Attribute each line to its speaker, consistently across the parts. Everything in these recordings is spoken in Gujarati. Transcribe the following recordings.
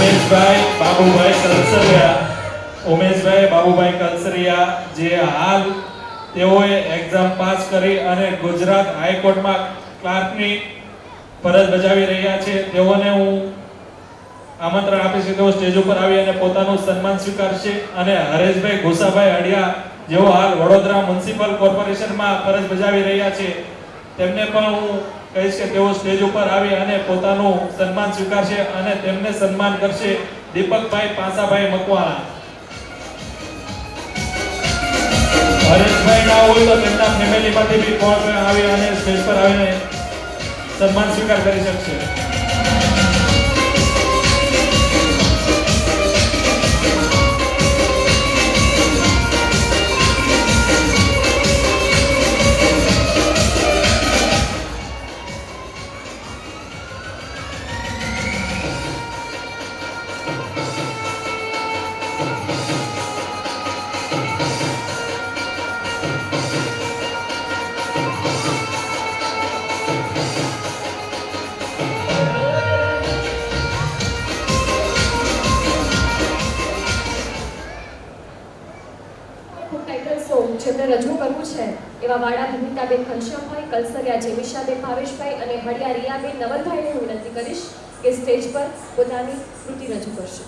Speaker 1: ઉમેશભાઈ બાબુભાઈ કલસરિયા જે હાલ તેઓએ એક્ઝામ પાસ કરી અને ગુજરાત હાઈકોર્ટમાં ક્લાર્કની ફરજ બજાવી રહ્યા છે. તેઓને હું આમંત્રણ આપીશ કે તેઓ સ્ટેજ ઉપર આવી અને પોતાનું સન્માન સ્વીકારશે. અને હરેશભાઈ ઘોસાભાઈ હડિયા જેઓ હાલ વડોદરા મ્યુનિસિપલ કોર્પોરેશનમાં ફરજ બજાવી રહ્યા છે, તેમને પણ હું કહીશ કે તેઓ સ્ટેજ ઉપર આવી અને પોતાનું સન્માન સ્વીકારશે અને તેમને સન્માન કરશે દીપકભાઈ પાસાભાઈ મકવાણા. હરેશભાઈ ના હોય તો તેમના ફેમિલીમાંથી બી કોણ આવી અને સ્ટેજ પર આવીને સન્માન સ્વીકાર કરી શકશે.
Speaker 2: જેમને રજૂ કરવું છે એવા વાડા ભૂમિતાબેન ઘનશ્યામભાઈ, કલસરિયા જેમિશાબેન ભાવેશભાઈ અને હળિયા રિયાબેન નવલભાઈને હું વિનંતી કરીશ કે સ્ટેજ પર પોતાની કૃતિ રજૂ કરશે.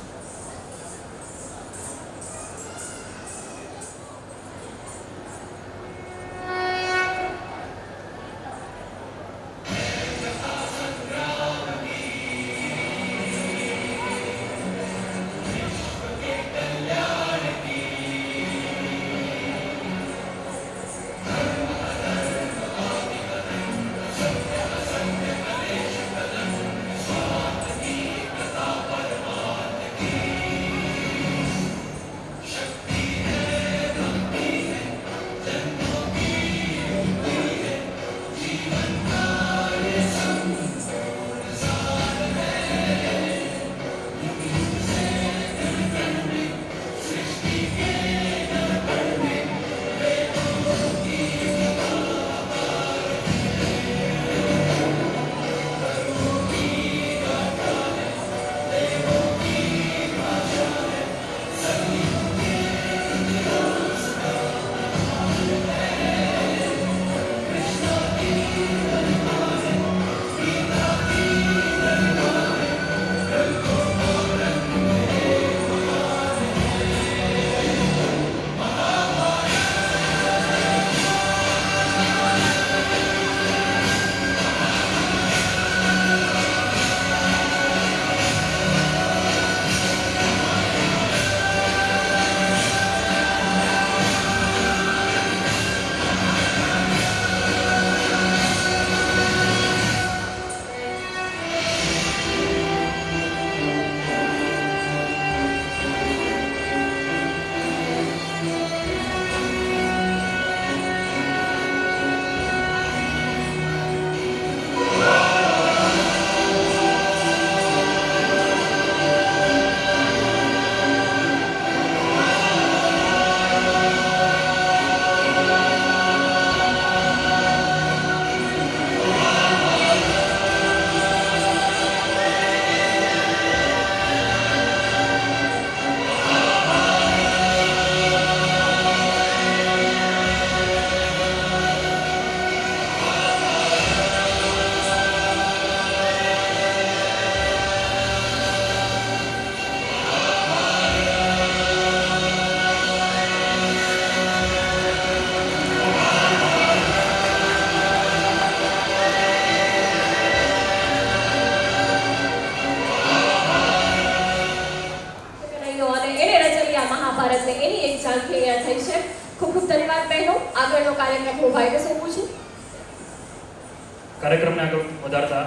Speaker 3: કાર્યક્રમને આગળ વધારતા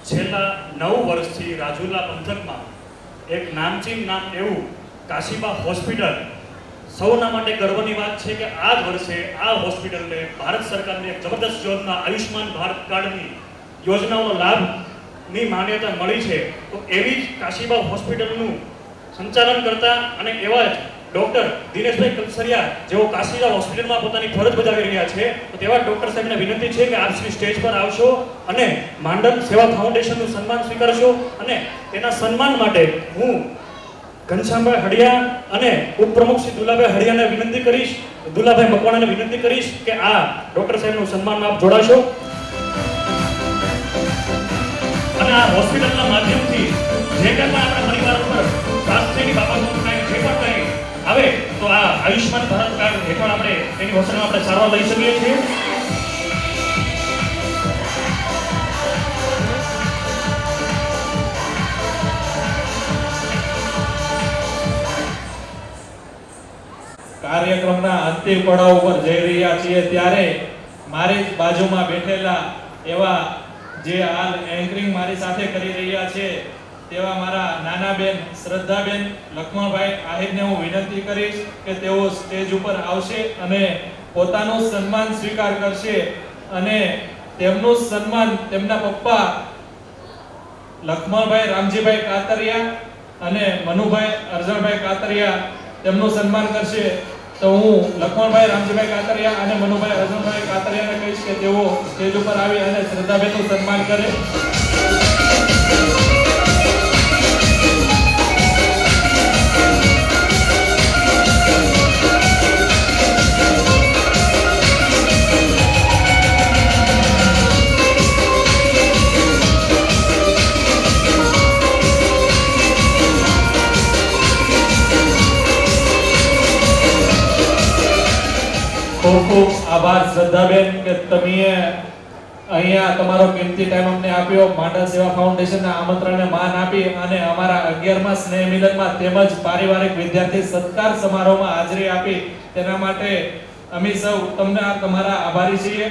Speaker 3: છેલ્લા 9 વર્ષથી રાજુલા પંથકમાં એક નામચીન નામ એવું કાશીબા હોસ્પિટલ, સૌના માટે ગર્વની વાત છે કે આ જ વર્ષે આ હોસ્પિટલને ભારત સરકારની એક જબરદસ્ત યોજના આયુષ્માન ભારત કાર્ડની યોજનાઓનો લાભની માન્યતા મળી છે. તો એવી જ કાશીબા હોસ્પિટલનું સંચાલન કરતા અને એવા જ ડોક્ટર દિનેશભાઈ કલસરિયા જેઓ કાશીબા હોસ્પિટલમાં પોતાની ફરજ બજાવી રહ્યા છે, તો તેવા ડોક્ટર સાહેબને વિનંતી છે કે આપ શ્રી સ્ટેજ પર આવશો અને માંડલ સેવા ફાઉન્ડેશનનું સન્માન સ્વીકારશો. અને તેના સન્માન માટે હું ઘનશ્યામભાઈ હડિયા અને ઉપપ્રમુખ શ્રી દુલાભાઈ હડિયાને વિનંતી કરીશ, દુલાભાઈ મકવાણાને વિનંતી કરીશ કે આ ડોક્ટર સાહેબનું સન્માનમાં આપ જોડાશો અને આ હોસ્પિટલના માધ્યમથી જે કંઈ પણ આપણા પરિવાર ઉપર સ્વાસ્થ્યની બાબતનું કાંઈ જે પણ કંઈ આવે તો આ આયુષ્યમાન ભારત કાર્ડ હેઠળ આપણે એની હોસ્પિટલમાં આપણે સારવાર લઈ શકીએ છીએ.
Speaker 1: કાર્યક્રમના અંતિમ પડાવ ઉપર જઈ રહ્યા છીએ ત્યારે મારી જ બાજુમાં બેઠેલા એવા જે હાલ એન્કરિંગ મારી સાથે કરી રહ્યા છે તેવા મારા નાના બેન શ્રદ્ધાબેન લક્ષ્મણભાઈ આહિરને હું વિનંતી કરીશ કે તેઓ સ્ટેજ ઉપર આવશે અને પોતાનું સન્માન સ્વીકાર કરશે અને તેમનું સન્માન તેમના પપ્પા લક્ષ્મણભાઈ રામજીભાઈ કાતરિયા અને મનુભાઈ અરજણભાઈ કાતરિયા તેમનું સન્માન કરશે. તો હું લક્ષ્મણભાઈ રામજીભાઈ કાતરિયા અને મનુભાઈ અરજણભાઈ કાતરિયાને કહીશ કે તેઓ સ્ટેજ ઉપર આવી અને શ્રદ્ધાબેનનું સન્માન કરે. ખૂબ ખૂબ આભાર શ્રદ્ધાબેન કે તમે અહીંયા તમારો કિંમતી ટાઈમ અમને આપ્યો. માંડલ સેવા ફાઉન્ડેશનના આમંત્રણને માન આપી અને અમારા 11મા સ્નેહ મિલનમાં તેમજ પારિવારિક વિદ્યાર્થી સત્કાર સમારોહમાં હાજરી આપી તેના માટે અમે સૌ તમને તમારા આભારી છીએ.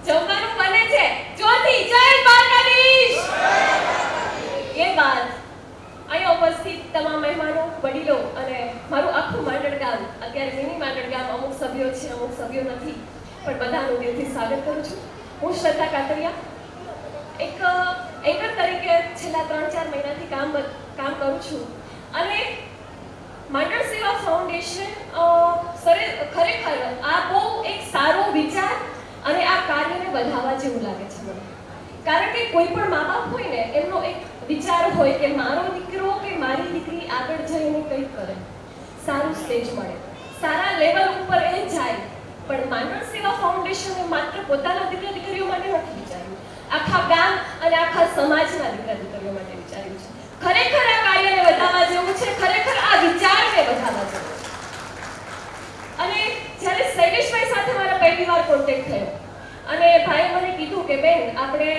Speaker 2: જમવાનું બને છે. જોથી જય દ્વારકાધીશ. એ બાદ અહીંયા ઉપસ્થિત તમામ મહેમાનો, વડીલો અને મારું આખું માંડળ ગામ, અત્યારે મિની માંડળ ગામ, અમુક સભ્યો છે, અમુક સભ્યો નથી, પણ બધાનું દિલથી સ્વાગત કરું છું. હું શ્રદ્ધા કાતરિયા એક એન્કર તરીકે છેલ્લા 3-4 મહિનાથી કામ કરું છું અને માંડળ સેવા ફાઉન્ડેશન ખરેખર આ બહુ એક સારો વિચાર અને આ કાર્યને વધારવા જેવું લાગે છે મને. કારણ કે કોઈ પણ મા બાપ હોય ને એમનો એક વિચાર હોય કે મારો દીકરો કે મારી દીકરી આગળ જઈને કંઈક કરે, સારું સ્ટેજ મળે, સારા લેવલ ઉપર એ જાય. પણ માંડળ સેવા ફાઉન્ડેશને માત્ર પોતાના દીકરા દીકરીઓ માટે નથી વિચાર્યું, આખા ગામ અને આખા સમાજના દીકરા દીકરીઓ માટે વિચાર્યું છે. ખરેખર આ કાર્યને વધારવા જેવું છે, ખરેખર આ વિચારને વધારવા જેવું છે. અને જ્યારે શૈલેષભાઈ સાથે મારા પહેલી વાર કોન્ટેક્ટ થયો અને ભાઈએ મને કીધું કે બેન આપણે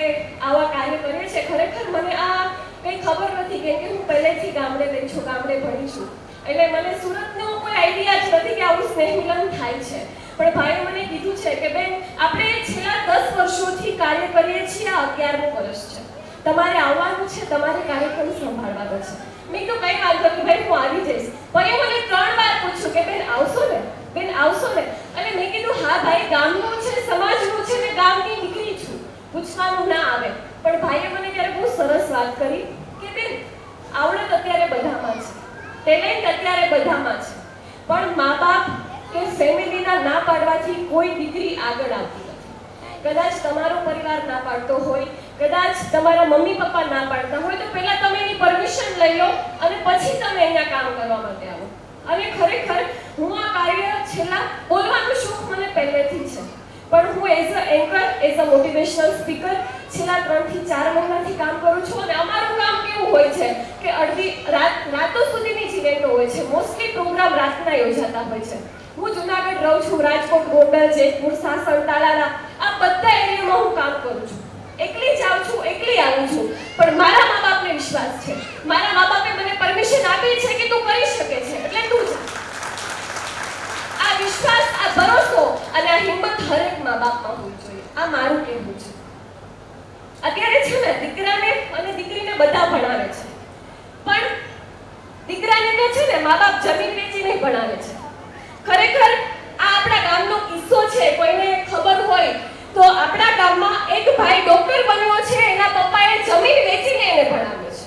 Speaker 2: આવા કાર્ય કરીએ છીએ, ખરેખર મને આ કંઈ ખબર નથી કેમ કે હું પહેલેથી ગામડે રહી છું, ગામડે ભણી છું, એટલે મને સુરતનો કોઈ આઈડિયા જ નથી કે આવું સ્નેહ મિલન થાય છે. પણ ભાઈએ મને કીધું છે કે બેન આપણે છેલ્લા 10 વર્ષોથી કાર્ય કરીએ છીએ, આ 11મું વર્ષ છે, તમારે આવવાનું છે, તમારે કાર્યક્રમ સંભાળવાનો છે. મેં તો કઈ વાંધો નહીં ભાઈ, હું આવી જઈશ. ભાઈએ મને 3 વાર પૂછ્યું કે બેન આવશો ને, બેન આવશો ને? અને મેં કીધું હા ભાઈ, ગામનું છે, સમાજનું છે, મેં ગામની દીકરી છું, પૂછવાનું ના આવે. પણ ભાઈએ મને ત્યારે બહુ સરસ વાત કરી કે બેન આવડત અત્યારે બધામાં છે, ટેલેન્ટ અત્યારે બધામાં છે, પણ મા બાપ કે ફેમિલીના ના પાડવાથી કોઈ દીકરી આગળ આવતી નથી. કદાચ તમારો પરિવાર ના પાડતો હોય, કદાચ તમારા મમ્મી પપ્પા ના પાડતા હોય, તો પહેલા તમે એની પરમિશન લઈ લો અને પછી તમે અહીંયા કામ કરવા માટે આવો. અને ખરેખર હું આ કાર્ય છેલ્લા બોલવાનું શોખ મને પહેલેથી છે, પણ હું as a anchor, as a motivational speaker છેલ્લા 3 થી 4 મહિનાથી કામ કરું છું. અને અમારું કામ કેવું હોય છે કે અડધી રાતો સુધીની જ ઇવેન્ટો હોય છે, મોસ્ટલી પ્રોગ્રામ રાતના યોજાતા હોય છે. હું જુનાગઢ રહું છું, રાજકોટ, ગોંડલ, જેતપુર, સાસણ, તાલાલા, આ બધા એરિયામાં હું કામ કરું છું. એકલી જાઉં છું, એકલી આવું છું, પણ મારા મા બાપને વિશ્વાસ છે, મારા મા બાપે મને પરમિશન આપી છે કે તું કરી શકે છે, એટલે તું જા. આ વિશ્વાસ, આ ભરોસો અને આ હિંમત હરેક મા બાપમાં હોવી જોઈએ, આ મારું કહેવું છે. અત્યારે છે ને દીકરાને અને દીકરીને બધા ભણાવે છે, પણ દીકરાને તો છે ને મા બાપ જમીન વેચીને ભણાવે છે. ખરેખર આ આપણા ગામનો કિસ્સો છે, કોઈને ખબર હોય તો આપણા ગામમાં એક ભાઈ ડોક્ટર બન્યો છે, એના પપ્પાએ જમીન વેચીને એને ભણાવ્યો છે.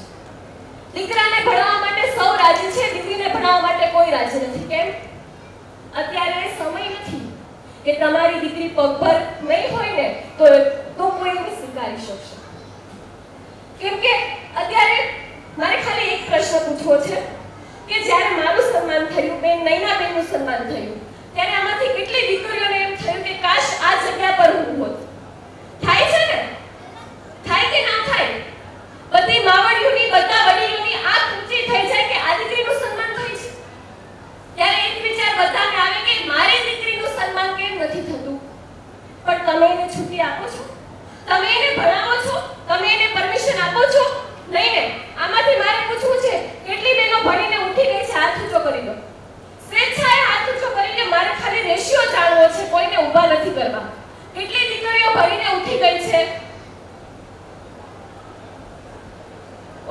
Speaker 2: દીકરાને ભણાવવા માટે સૌ રાજી છે, દીકરીને પગભર નહીં હોય ને તો કોઈ એને સ્વીકારી શકશે. કેમ કે અત્યારે મારે ખાલી એક પ્રશ્ન પૂછવો છે કે જ્યારે મારું સન્માન થયું, બેન નૈનાબેનનું સન્માન થયું, ત્યારે આમાંથી કેટલી દીકરીઓને એમ થયું કે કાશ આ જગ્યા પર હું હોત? થાય છે ને? થાય કે ના થાય? બધી માવડીઓની, બધા વડીલોની આંખ ઊંચી થઈ જાય કે આ દીકરીનું સન્માન થાય છે. ત્યારે એક વિચાર બધાને આવે કે મારી દીકરીનું સન્માન કેમ નથી થતું? પણ તમે એને છૂટી આપો છો? તમે એને ભણાવો છો? તમે એને પરમિશન આપો છો? નહીં ને. આમાંથી મારે પૂછવું છે, કેટલી બહેનો ભણીને ઉઠી ગઈ છે? હાથ ઊંચો કરી દો. સ્વેચ્છાએ હાથ ઊંચો કરીને મારે ખાલી રેશિયો જાણવો છે, કોઈને ઊભા નથી કરવા. કેટલી દીકરીઓ ભણીને ઉઠી ગઈ છે?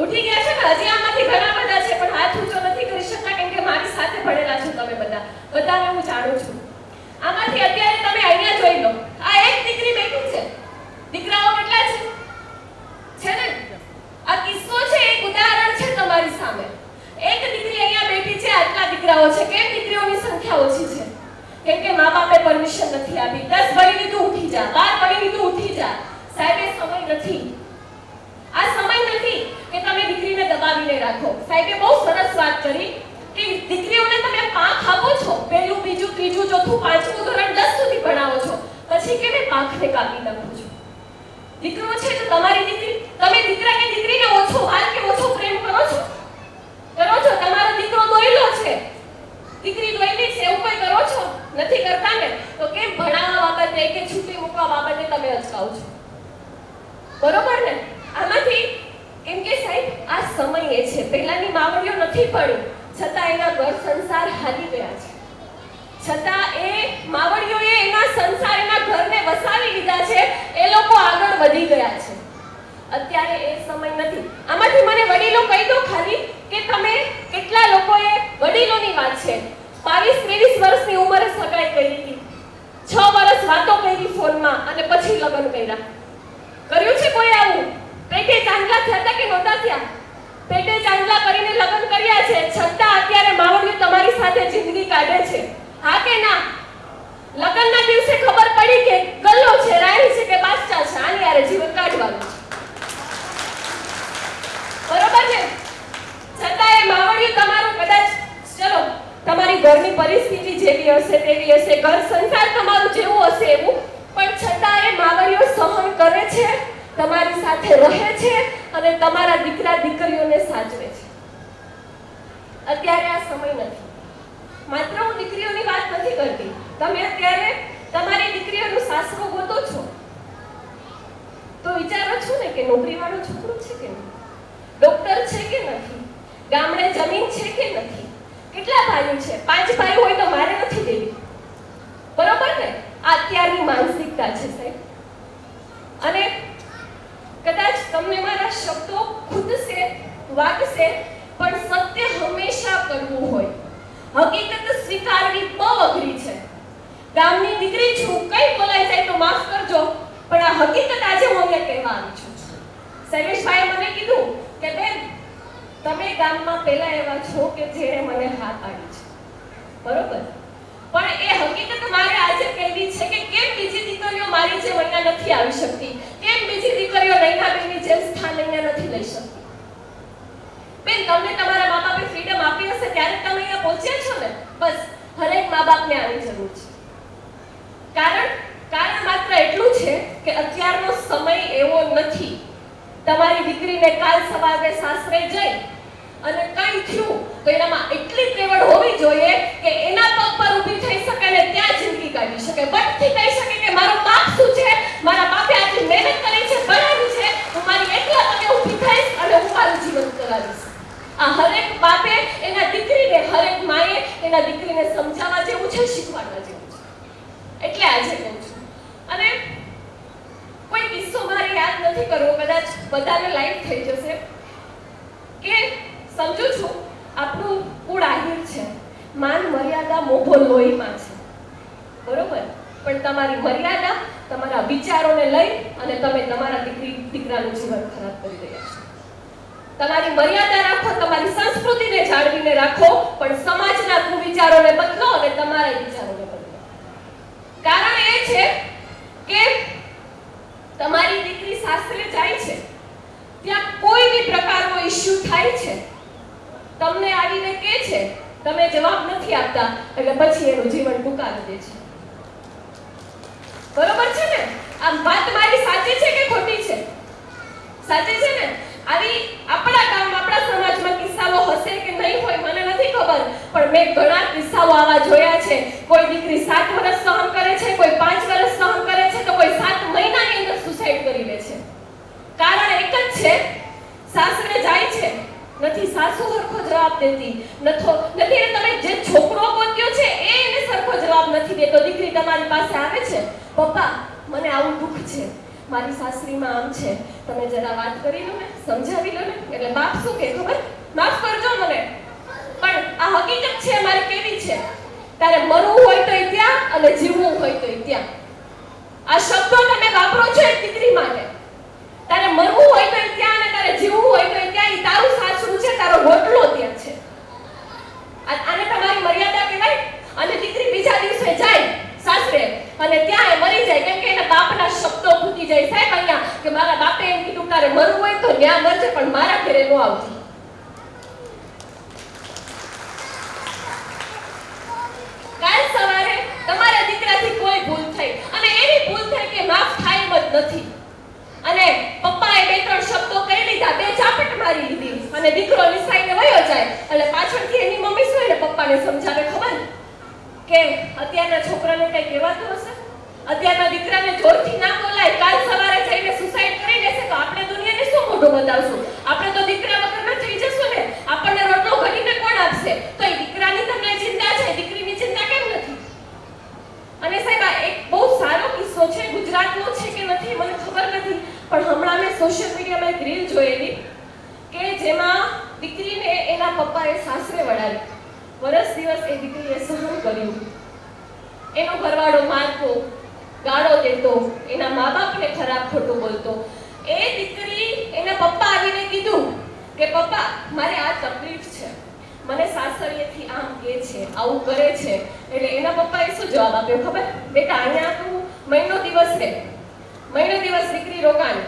Speaker 2: ઉઠી ગયા છે ને? હજી આમાંથી ઘણા બધા છે પણ હાથ ઊંચો નથી કરી શકતા કેમ કે મારી સાથે ભણેલા છો તમે બધા. બધાને હું જાણું છું. આમાંથી અત્યારે તમે અહીંયા જોઈ લો, આ એક દીકરી બેઠી છે. દીકરાઓ કેટલા છે? છે ને? આ કિસ્સો છે, એક ઉદાહરણ છે તમારી સામે. એક દીકરી અહીંયા બેઠી છે, આટલા દીકરાઓ છે. કેમ દીકરીઓની સંખ્યા ઓછી છે? કેમ કે મા બાપે પરમિશન નથી આપી. 10 ભણી લીધું ઉઠી જા, 12 ભણી લીધું ઉઠી જા. સાહેબે સમય નથી. આ સમય નથી કે તમે દીકરીને દબાવીને રાખો. સાહેબે બહુ સરસ વાત કરી કે દીકરીઓને તમે પાંખ આપો છો, પહેલું, બીજું, ત્રીજું, ચોથું, પાંચમું ધોરણ 10 સુધી ભણાવો છો, પછી કેમ પાંખને કાપી નાખો છો? દીકરો છે તો તમારી દીકરી, તમે દીકરા કે દીકરીને ઓછો વાલ કે ઓછો પ્રેમ કરો છો? કરો છો? તમારો દીકરો દોયલો છે, દીકરી દોયલી છે, એવું કોઈ કરો છો? નથી કરતા ને. તો કેમ ભણાવવા બાબતે કે છૂટી મૂકવા બાબતે તમે અચકાવ છો? બરોબર ને? આમાંથી કેમ કે સાહેબ આ સમય એ છે, પહેલાની માવડીઓ નથી પડી છતાં એના ઘર સંસાર હાલી ગયા છે. છતાં એ માવડીઓએ એના સંસાર, એના ઘરને વસાવી લીધા છે. એ લોકો આગળ વધી ગયા છે. અત્યારે એ સમય નથી. આમાંથી મને વડીલો કહી દો ખાલી કે તમે કેટલા લોકોએ, વડીલોની વાત છે, 22-23 વર્ષની ઉંમરે સગાઈ કરી હતી, 6 વર્ષ વાતો કરી ફોનમાં અને પછી લગ્ન કર્યા. કર્યું છે કોઈ આવું? પેટે ચાંદલા થયા હતા કે નહોતા થયા? પેટે ચાંદલા કરીને લગ્ન કર્યા છે, છતાં અત્યારે માવડીઓ તમારી સાથે જિંદગી કાઢે છે. હા કે ના? લગ્નના દિવસે ખબર પડી કે ગલ્લો છે, રાણી છે કે બાદશાહ છે, આની યારે જીવન કાઢવાનું છે. બરોબર છે? છતાં એ માવડીઓ તમારું કદાચ, ચલો તમારી ઘરની પરિસ્થિતિ જેવી હશે તેવી હશે, ઘર સંસાર તમારું જેવું હશે એવું, પણ છતાં એ માવડીઓ સહન કરે છે, તમારી સાથે રહે છે અને તમારા દીકરા દીકરીઓને સાચવે છે. અત્યારે આ સમય નથી. માત્ર હું દીકરીઓની વાત નથી કરતી. તમે અત્યારે તમારી દીકરીઓનું સાસરું ગોતો છો તો વિચારો છો ને કે નોકરીવાળો છોકરો છે કે નહીં, ડોક્ટર છે કે નથી, ગામડે જમીન છે કે નથી, કેટલા ભાઈઓ છે? 5 ભાઈ હોય તો મારે નથી દેવી. બરોબર ને? આ અત્યારની માનસિકતા છે સાહેબ. અને કદાચ તમને મારા શબ્દો ખૂદશે, વાગશે, પણ સત્ય હંમેશા કડવું હોય. હકીકત સ્વીકારવી બહુ અઘરી છે. ગામની દીકરી છું, કઈ બોલાઈ જાય તો માફ કરજો, પણ આ હકીકત આજે હું અહીંયા કહેવા આવી છું. શૈલેષભાઈએ મને કીધું કે બેન તમે ગામમાં પહેલા એવા છો કે જેણે મને હાથ પાડી છે. બરોબર? પણ એ હકીકત મારે આજે કહેવી છે કે કેમ બીજી દીકરીઓ મારી જેમ અહીંયા નથી આવી શકતી? કેમ બીજી દીકરીઓ નૈનાબેનની જેમ સ્થાન અહીંયા નથી લઈ શકતી? બેન તમને તમારા મા બાપે ફ્રીડમ આપી હશે ત્યારે તમે અહીંયા પહોંચ્યા છો ને. બસ હરેક મા બાપને આની જરૂર છે. કારણ માત્ર એટલું છે કે અત્યારનો સમય એવો નથી. તમારી દીકરીને કાલ સવારે સાસરે જઈ અને કઈ થયું તો એનામાં એટલી ત્રેવડ હોવી જોઈએ કે એના પગ પર ઊભી થઈ શકે અને ત્યાં જિંદગી કાઢી શકે. બટથી કહી શકે કે મારો બાપ શું છે, મારા બાપે આટલી મહેનત કરી છે, ભણાવી છે, હું મારી એકલા પગે ઊભી થઈશ અને હું મારું જીવન ચલાવીશ. આ હરેક બાપે એના દીકરીને, હરેક માએ એના દીકરીને સમજાવવા જેવું છે, શીખવાડવા જેવું છે. એટલે આજે કહું છું. અને કોઈ કિસ્સો મારે યાદ નથી કરવો, કદાચ બધાને લાઈવ થઈ જશે કે સમજુ છું આપણું કુળ આહિર છે, માન મર્યાદા મોભો લોહીમાં છે. બરોબર? પણ તમારી મર્યાદા તમારા વિચારોને લઈ અને તમે તમારા દીકરાનું જીવન ખરાબ કરી રહ્યા છો. તમારી મર્યાદા રાખો, તમારી સંસ્કૃતિને જાળવીને રાખો, પણ સમાજના કુવિચારોને બદલો અને તમારા વિચારોને બદલો. કારણ એ છે કે તમારી દીકરી સાસરે જાય છે, ત્યાં કોઈ બી પ્રકારનો ઇશ્યુ થાય છે, તમને આવીને કહે છે, તમે જવાબ નથી આપતા, એટલે પછી એનું જીવન ટૂંકાવી દે છે. બરોબર છે ને? આ વાત મારી સાચી છે કે ખોટી છે? સાચી છે ને? આવી આપણા ગામમાં, આપણા સમાજમાં કિસ્સાઓ હશે કે નહીં હોય મને નથી ખબર, પણ મેં ઘણા કિસ્સાઓ આવા જોયા છે. કોઈ દીકરી 7 વર્ષ સહન કરે છે, કોઈ 5 વર્ષ સહન કરે છે, તો કોઈ 7 મહિનાની અંદર સુસાઇડ કરી લે છે. કારણ એક જ છે, સાસરે જાય છે, નથી સાસુ સરખો જવાબ દેતી, નથી તમે જે છોકરો ગોત્યો છે એ એને સરખો જવાબ નથી દેતો. દીકરી તમારી પાસે આવે છે, પપ્પા મને આવું દુઃખ છે, મારી સાસરીમાં આમ છે, તમે જરા વાત કરી લો ને, સમજાવી લો ને. એટલે બાપ શું કહે ખબર? માફ કરજો મને, પણ આ હકીકત છે મારી કેવી છે, તારે મરવું હોય તોય ત્યાં અને જીવવું હોય તોય ત્યાં. આ શબ્દો તમે વાપરો છો એક દીકરી માટે. તારે મરવું હોય તોય ત્યાં અને તારે જીવવું હોય તોય ત્યાં. ઈ તારું સાસરું છે, તારો રોટલો ત્યાં છે. આને તમારી મર્યાદા કહેવાય? અને દીકરી બીજા દિવસે જાય સાસરે અને ત્યાં એ મરી જાય, કેમ કે એના બાપના શબ્દો ફૂટી જાય. સાહેબ અહીંયા કે મારા બાપે એમ કીધું તારે મરવું હોય તો ત્યાં મરજે, પણ મારા ઘરે ન આવતી. કાલ સવારે તમારા દીકરાથી કોઈ ભૂલ થઈ અને એવી ભૂલ થઈ કે માફ થાય એમ જ નથી, અને પપ્પાએ 2-3 શબ્દો કહી લીધા, 2 ચાપટ મારી લીધી અને દીકરો નિસાઈને વયો જાય, એટલે પાછળથી એની મમ્મી શું એને પપ્પાને સમજાવે ખબર કે અત્યારના છોકરાને કઈ કહેવાતું હશે, અત્યારના દીકરાને જોરથી ના બોલાય, કાલ સવારે જઈને સુસાઇડ કરી લેશે તો આપણે દુનિયાને શું મોઢું બતાવશું? આપણે તો દીકરા વગરના થઈ જશું ને. આપણને રોટલો ઘડીને કોણ આપશે? તો એ દીકરાની તમને ચિંતા છે, દીકરીની ચિંતા કેમ નથી? અને સાહેબ આ એક બહુ સારો કિસ્સો છે, ગુજરાતનો છે કે નથી મને ખબર નથી, પણ હમણાં મેં સોશિયલ મીડિયામાં એક રીલ જોયેલી કે જેમાં દીકરીને એના પપ્પાએ સાસરે વળાવી, વર્ષ દિવસ એ દીકરીએ સહન કર્યું, એનો ઘરવાળો મારતો, ગાળો દેતો, એના મા બાપને ખરાબ ખોટું બોલતો. એ દીકરી એના પપ્પા આવીને કીધું કે પપ્પા મારે આ તકલીફ છે, મને સાસરીએથી આમ કહે છે, આવું કરે છે. એટલે એના પપ્પાએ શું જવાબ આપ્યો ખબર? બેટા અહીંયા તું મહિનો દિવસ રહે, મહિનો દિવસ દીકરી રોકાણ.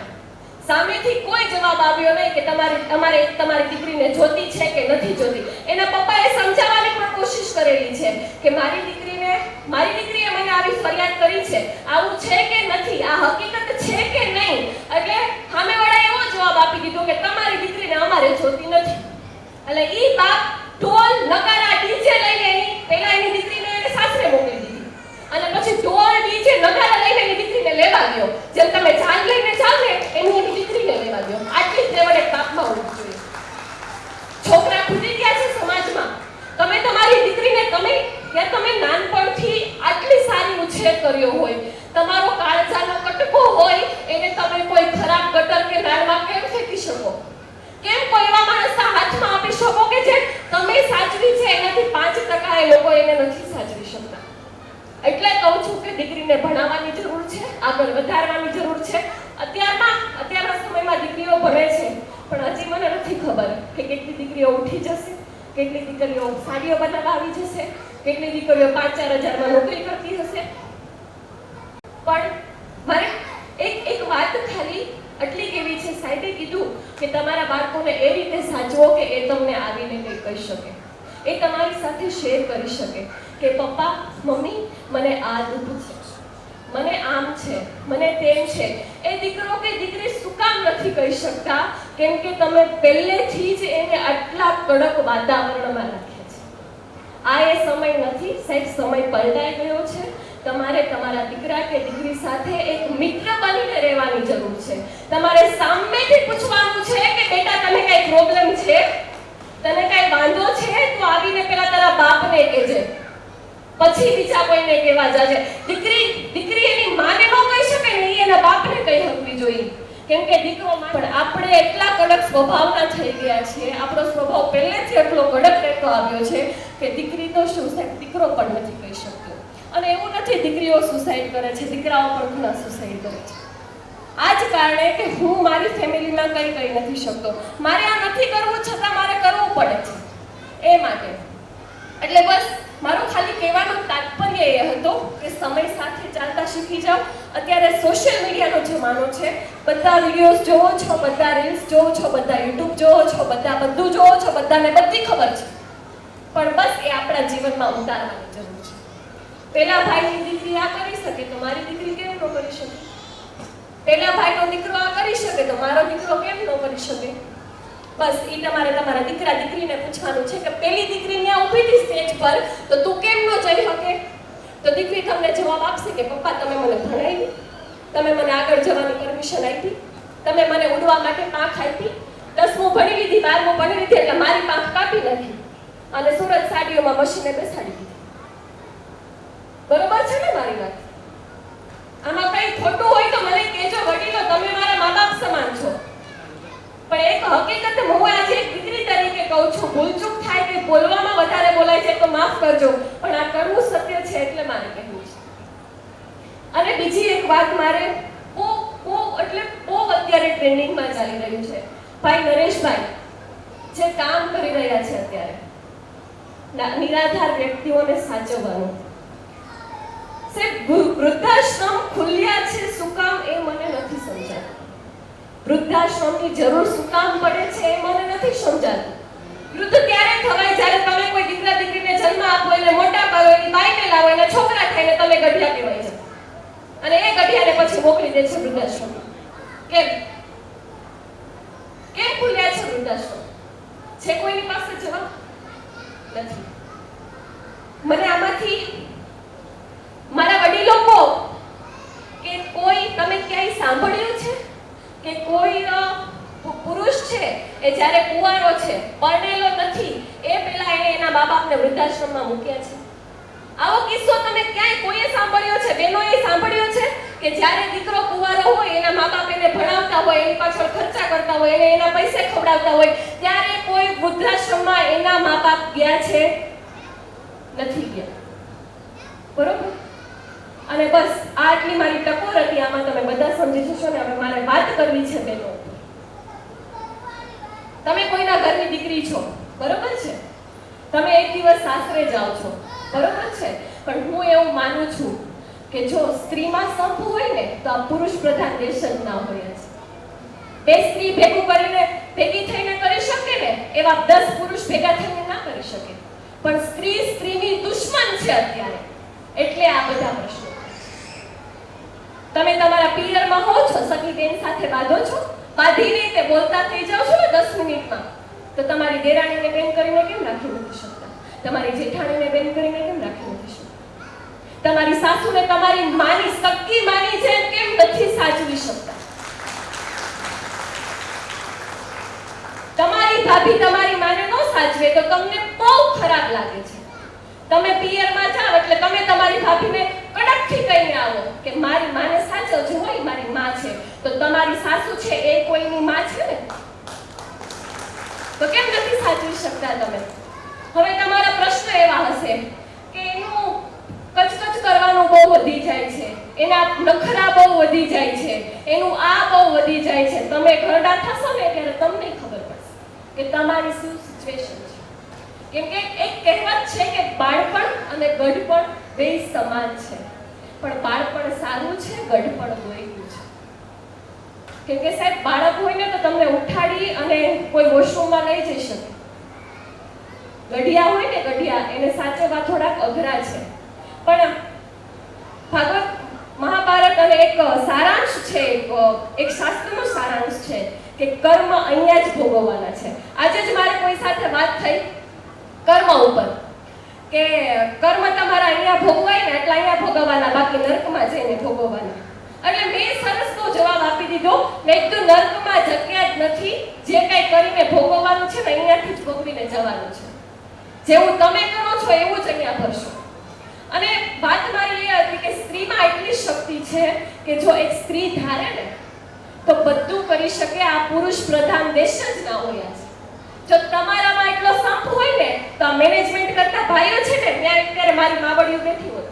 Speaker 2: સામેથી કોઈ જવાબ આવ્યો નહીં કે તમારી દીકરીને જોતી છે કે નથી જોતી. એના પપ્પાએ સમજાવવાની પણ કોશિશ કરેલી છે કે મારી દીકરીએ મને આવી ફરિયાદ કરી છે, આવું છે કે નથી, આ હકીકત છે કે નહીં. એટલે સામેવાળાએ એવો જવાબ આપી દીધો કે તમારી દીકરીને અમારે જોતી નથી. એટલે ઈ બાપ ઢોલ નગારા ડીજે લઈને પહેલા એની દીકરીને એને સાસરે મોકલી દીધી અને પછી ઢોલ ડીજે નગારા લઈને એની દીકરીને લેવા ગયો. જેમ તમે જાન લઈને જાવ ને એની દીકરીને લેવા ગયો. આટલી જ લેવડે બાપમાં હોવું જોઈએ. છોકરા ખૂટી ગયા છે સમાજમાં. તમે તમારી દીકરીને તમે નાનપણથી આટલી સારી ઉછેર કર્યો હોય, તમારો કાળજાનો કટકો હોય, એને તમે કોઈ ખરાબ ગટર કે નાળમાં કેમ ફેંકી શકો? કેમ કોઈ એવા માણસના હાથમાં આપી શકો કે જે તમે સાચવી છે એનાથી 5% એ લોકો એને નથી સાચવી શકતા? એટલે કહું છું કે દીકરીને ભણાવવાની જરૂર છે, આગળ વધારવાની જરૂર છે. અત્યારના સમયમાં દીકરીઓ ભણે છે, પણ હજી મને નથી ખબર કે કેટલી દીકરીઓ ઉઠી જશે, કેટલી દીકરીઓ સાડીઓ બનાવવા આવી જશે, કેટલી દીકરીઓ 5-4 હજારમાં નોકરી કરતી હશે. પણ મારે એક વાત ખાલી આટલી કેવી છે, સાહેબે કીધું કે તમારા બાળકોને એ રીતે સાચવો કે એ તમને આવીને કંઈ કહી શકે, એ તમારી સાથે શેર કરી શકે કે પપ્પા મમ્મી મને આ દુઃખ છે, મને આમ છે, મને તેમ છે. એ દીકરો કે દીકરી શું કામ નથી કહી શકતા? કેમ કે તમે પહેલેથી જ એને આટલા કડક વાતાવરણમાં રાખ્યા છે. આ એ સમય નથી સાહેબ, સમય પલટાઈ ગયો છે. તમારે તમારા દીકરા કે દીકરી સાથે એક મિત્ર બનીને રહેવાની જરૂર છે. તમારે સામેથી પૂછવાનું છે કે બેટા તને કઈ પ્રોબ્લેમ છે, તને કઈ વાંધો છે, તો આવીને પહેલા તારા બાપને કહેજે, પછી બીજા કોઈને કહેવા જાજે. દીકરી એની માને ન કહી શકે ને, એના બાપને કહી શકવી જોઈએ. કેમ કે દીકરો પણ આપણે એટલા કડક સ્વભાવના થઈ ગયા છીએ, આપણો સ્વભાવ પહેલેથી એટલો કડક રહેતો આવ્યો છે કે દીકરી તો શું સાહેબ દીકરો પણ નથી કહી શકતો. અને એવું નથી દીકરીઓ સુસાઇડ કરે છે, દીકરાઓ પણ ઘણા સુસાઇડ કરે છે. આ જ કારણે કે હું મારી ફેમિલીમાં કંઈ કરી નથી શકતો, મારે આ નથી કરવું છતાં મારે કરવું પડે છે એ માટે. એટલે બસ મારો ખાલી કહેવાનો તાત્પર્ય એ હતો કે સમય સાથે ચાલતા શીખી જાઓ. અત્યારે સોશિયલ મીડિયાનો જમાનો છે. બધા વિડીયોઝ જોવો છો, બધા રીલ્સ જોવો છો, બધા યુટ્યુબ જોવો છો, બધા બધું જોવો છો, બધાને બધી ખબર છે. પણ બસ એ આપણા જીવનમાં ઉતારવાની જરૂર છે. પેલા ભાઈની દીકરી આ કરી શકે તો મારી દીકરી કેમ ન કરી શકે? પેલા ભાઈનો દીકરો આ કરી શકે તો મારો દીકરો કેમ ન કરી શકે? બસ એ તમારે તમારા દીકરા દીકરીને પૂછવાનું છે કે પેલી દીકરી ત્યાં ઊભી હતી સ્ટેજ પર તો તું કેમ ન જઈ શકે? તો દીકરી તમને જવાબ આપશે કે પપ્પા તમે મને ભણાવી, તમે મને આગળ જવાની પરમિશન આપી, તમે મને ઉડવા માટે પાંખ આપી, 10મું ભણી લીધી, 12મું ભણી લીધી એટલે મારી પાંખ કાપી નાખી અને સુરત સાડીઓમાં મશીને બેસાડી દીધી. બરોબર છે ને મારી વાત? આમાં કઈ ખોટું હોય તો મને કહેજો વડીલો, તમે મારા મા-બાપ સમાન છો. પણ એક હકીકત હું આજે એક દીકરી તરીકે કહું છું, ભૂલચૂક થાય કે બોલવામાં વધારે બોલાય છે તો માફ કરજો, પણ આ કડવું સત્ય છે એટલે મારે કહેવું છે. અને બીજી એક વાત મારે બહુ અત્યારે ટ્રેન્ડિંગમાં ચાલી રહ્યું છે. ભાઈ નરેશભાઈ જે કામ કરી રહ્યા છે અત્યારે નિરાધાર વ્યક્તિઓને સાચવવાનું. વૃદ્ધાશ્રમ ખુલ્યા છે શું કામ એ મને નથી સમજાતું. વૃદ્ધાશ્રમની જરૂર શું કામ પડે છે એ મને નથી સમજાતું. વૃદ્ધ ત્યારે થવાય જ્યારે તમે કોઈ દીકરા દીકરીને જન્મ આપો, એને મોટા કરો, એની બાઈને લાવો, એના છોકરા થઈને તમે ગઢિયા કહેવાય છે અને એ ગઢિયાને પછી મોકલી દે છે વૃદ્ધાશ્રમ. કેમ ખુલ્યા છે વૃદ્ધાશ્રમ? છે કોઈની પાસે જવાબ નથી. મને આમાંથી મારા વડીલો કહો કે કોઈ તમે ક્યાંય સાંભળ્યું છે કે કોઈ પુરુષ છે એ જ્યારે કુંવારો છે, પરણેલો નથી, એ પહેલા એને એના મા-બાપને વૃદ્ધાશ્રમમાં મૂક્યા છે? આવો કિસ્સો તમે ક્યાંય કોઈએ સાંભળ્યો છે? બહેનોએ સાંભળ્યો છે કે જ્યારે દીકરો કુંવારો હોય, એના મા-બાપ એને ભણાવતા હોય, એની પાછળ ખર્ચા કરતા હોય, એને એના પૈસે ખવડાવતા હોય, ત્યારે કોઈ વૃદ્ધાશ્રમમાં એના મા-બાપ ગયા છે? નથી ગયા. બરોબર? અને બસ આટલી મારી ટકોર હતી. આમાં તમે બધા સમજી જશો ને. હવે મારે વાત કરવી છે બેનો. તમે કોઈના ઘરની દીકરી છો, બરોબર છે? તમે એક દિવસ સાસરે જાઓ છો, બરોબર છે? પણ હું એવું માનું છું કે જો સ્ત્રીમાં સંપ હોય ને તો આ પુરુષ પ્રધાન દેશ જ ના હોય જ. બે સ્ત્રી ભેગી થઈને કરી શકે ને એવા 10 પુરુષ ભેગા થઈને ના કરી શકે. પણ સ્ત્રી સ્ત્રીની દુશ્મન છે અત્યારે, એટલે આ બધા પ્રશ્નો. તમે તમારા પિયરમાં હો છો, સખી બેન સાથે બાંધો છો, બાંધીને તે બોલતા થઈ જાવ છો ને 10 મિનિટમાં, તો તમારી દેરાણીને બેન કરીને કેમ રાખી નથી શકતા? તમારી જેઠાણીને બેન કરીને કેમ રાખી નથી શકતા? તમારી સાસુને તમારી માની સક્કી માની જેમ કેમ નથી સાચવી શકતા? તમારી ભાભી તમારી માને ન સાચવે તો તમને બહુ ખરાબ લાગે છે. તમે પિયરમાં જાવ એટલે તમે તમારી ભાભીને કડકથી કહીને આવો કે મારી માને સાચવજો, હોય મારી માં છે. તો તમારી સાસુ છે એ કોઈની માં છે ને? તો કેમ નથી સાચવી શકતા તમે? હવે તમારા પ્રશ્ન એવા હશે કે એનું કચકચ કરવાનું બહુ વધી જાય છે, એના નખરા બહુ વધી જાય છે, એનું આ બહુ વધી જાય છે. તમે ઘરડા થશો ને ત્યારે તમને ખબર પડશે કે તમારી શું સિચ્યુએશન છે. કેમ કે એક કહેવત છે કે બાળપણ અને ગઢપણ બે સમાન છે, પણ બાળપણ સારું છે, ગઢપણ દોયલું છે. કેમ કે સાહેબ બાળક હોય ને તો તમને ઉઠાડી અને કોઈ વોશરૂમમાં લઈ જઈ શકે. ગઢિયા હોય ને ગઢિયા, એને સાચવવા થોડાક અઘરા છે. પણ ભાગવત મહાભારત અને એક સારાંશ છે, એક શાસ્ત્રનો સારાંશ છે કે કર્મ અહીંયા જ ભોગવવાના છે. આજે જ મારે કોઈ સાથે વાત થઈ કર્મ ઉપર કે કર્મ તમારા અહીંયા ભોગવાય ને એટલે અહીંયા ભોગવવાના, બાકી નરકમાં જઈને ભોગવવાના. એટલે મેં સરસનો જવાબ આપી દીધો. મેં તો નરકમાં જગ્યા જ નથી, જે કંઈ કરીને ભોગવવાનું છે ને અહીંયાથી જ ભોગવીને જવાનું છે. જેવું તમે કરો છો એવું જ અહીંયા ભરશો. અને વાત મારી એ હતી કે સ્ત્રીમાં એટલી શક્તિ છે કે જો એક સ્ત્રી ધારે ને તો બધું કરી શકે. આ પુરુષ પ્રધાન દેશ જ ના હોય. જો તમારામાં એટલો સંપ હોય ને તો આ મેનેજમેન્ટ કરતા ભાઈઓ છે ને ત્યાં અત્યારે મારી માવડીઓ બેઠી હોત.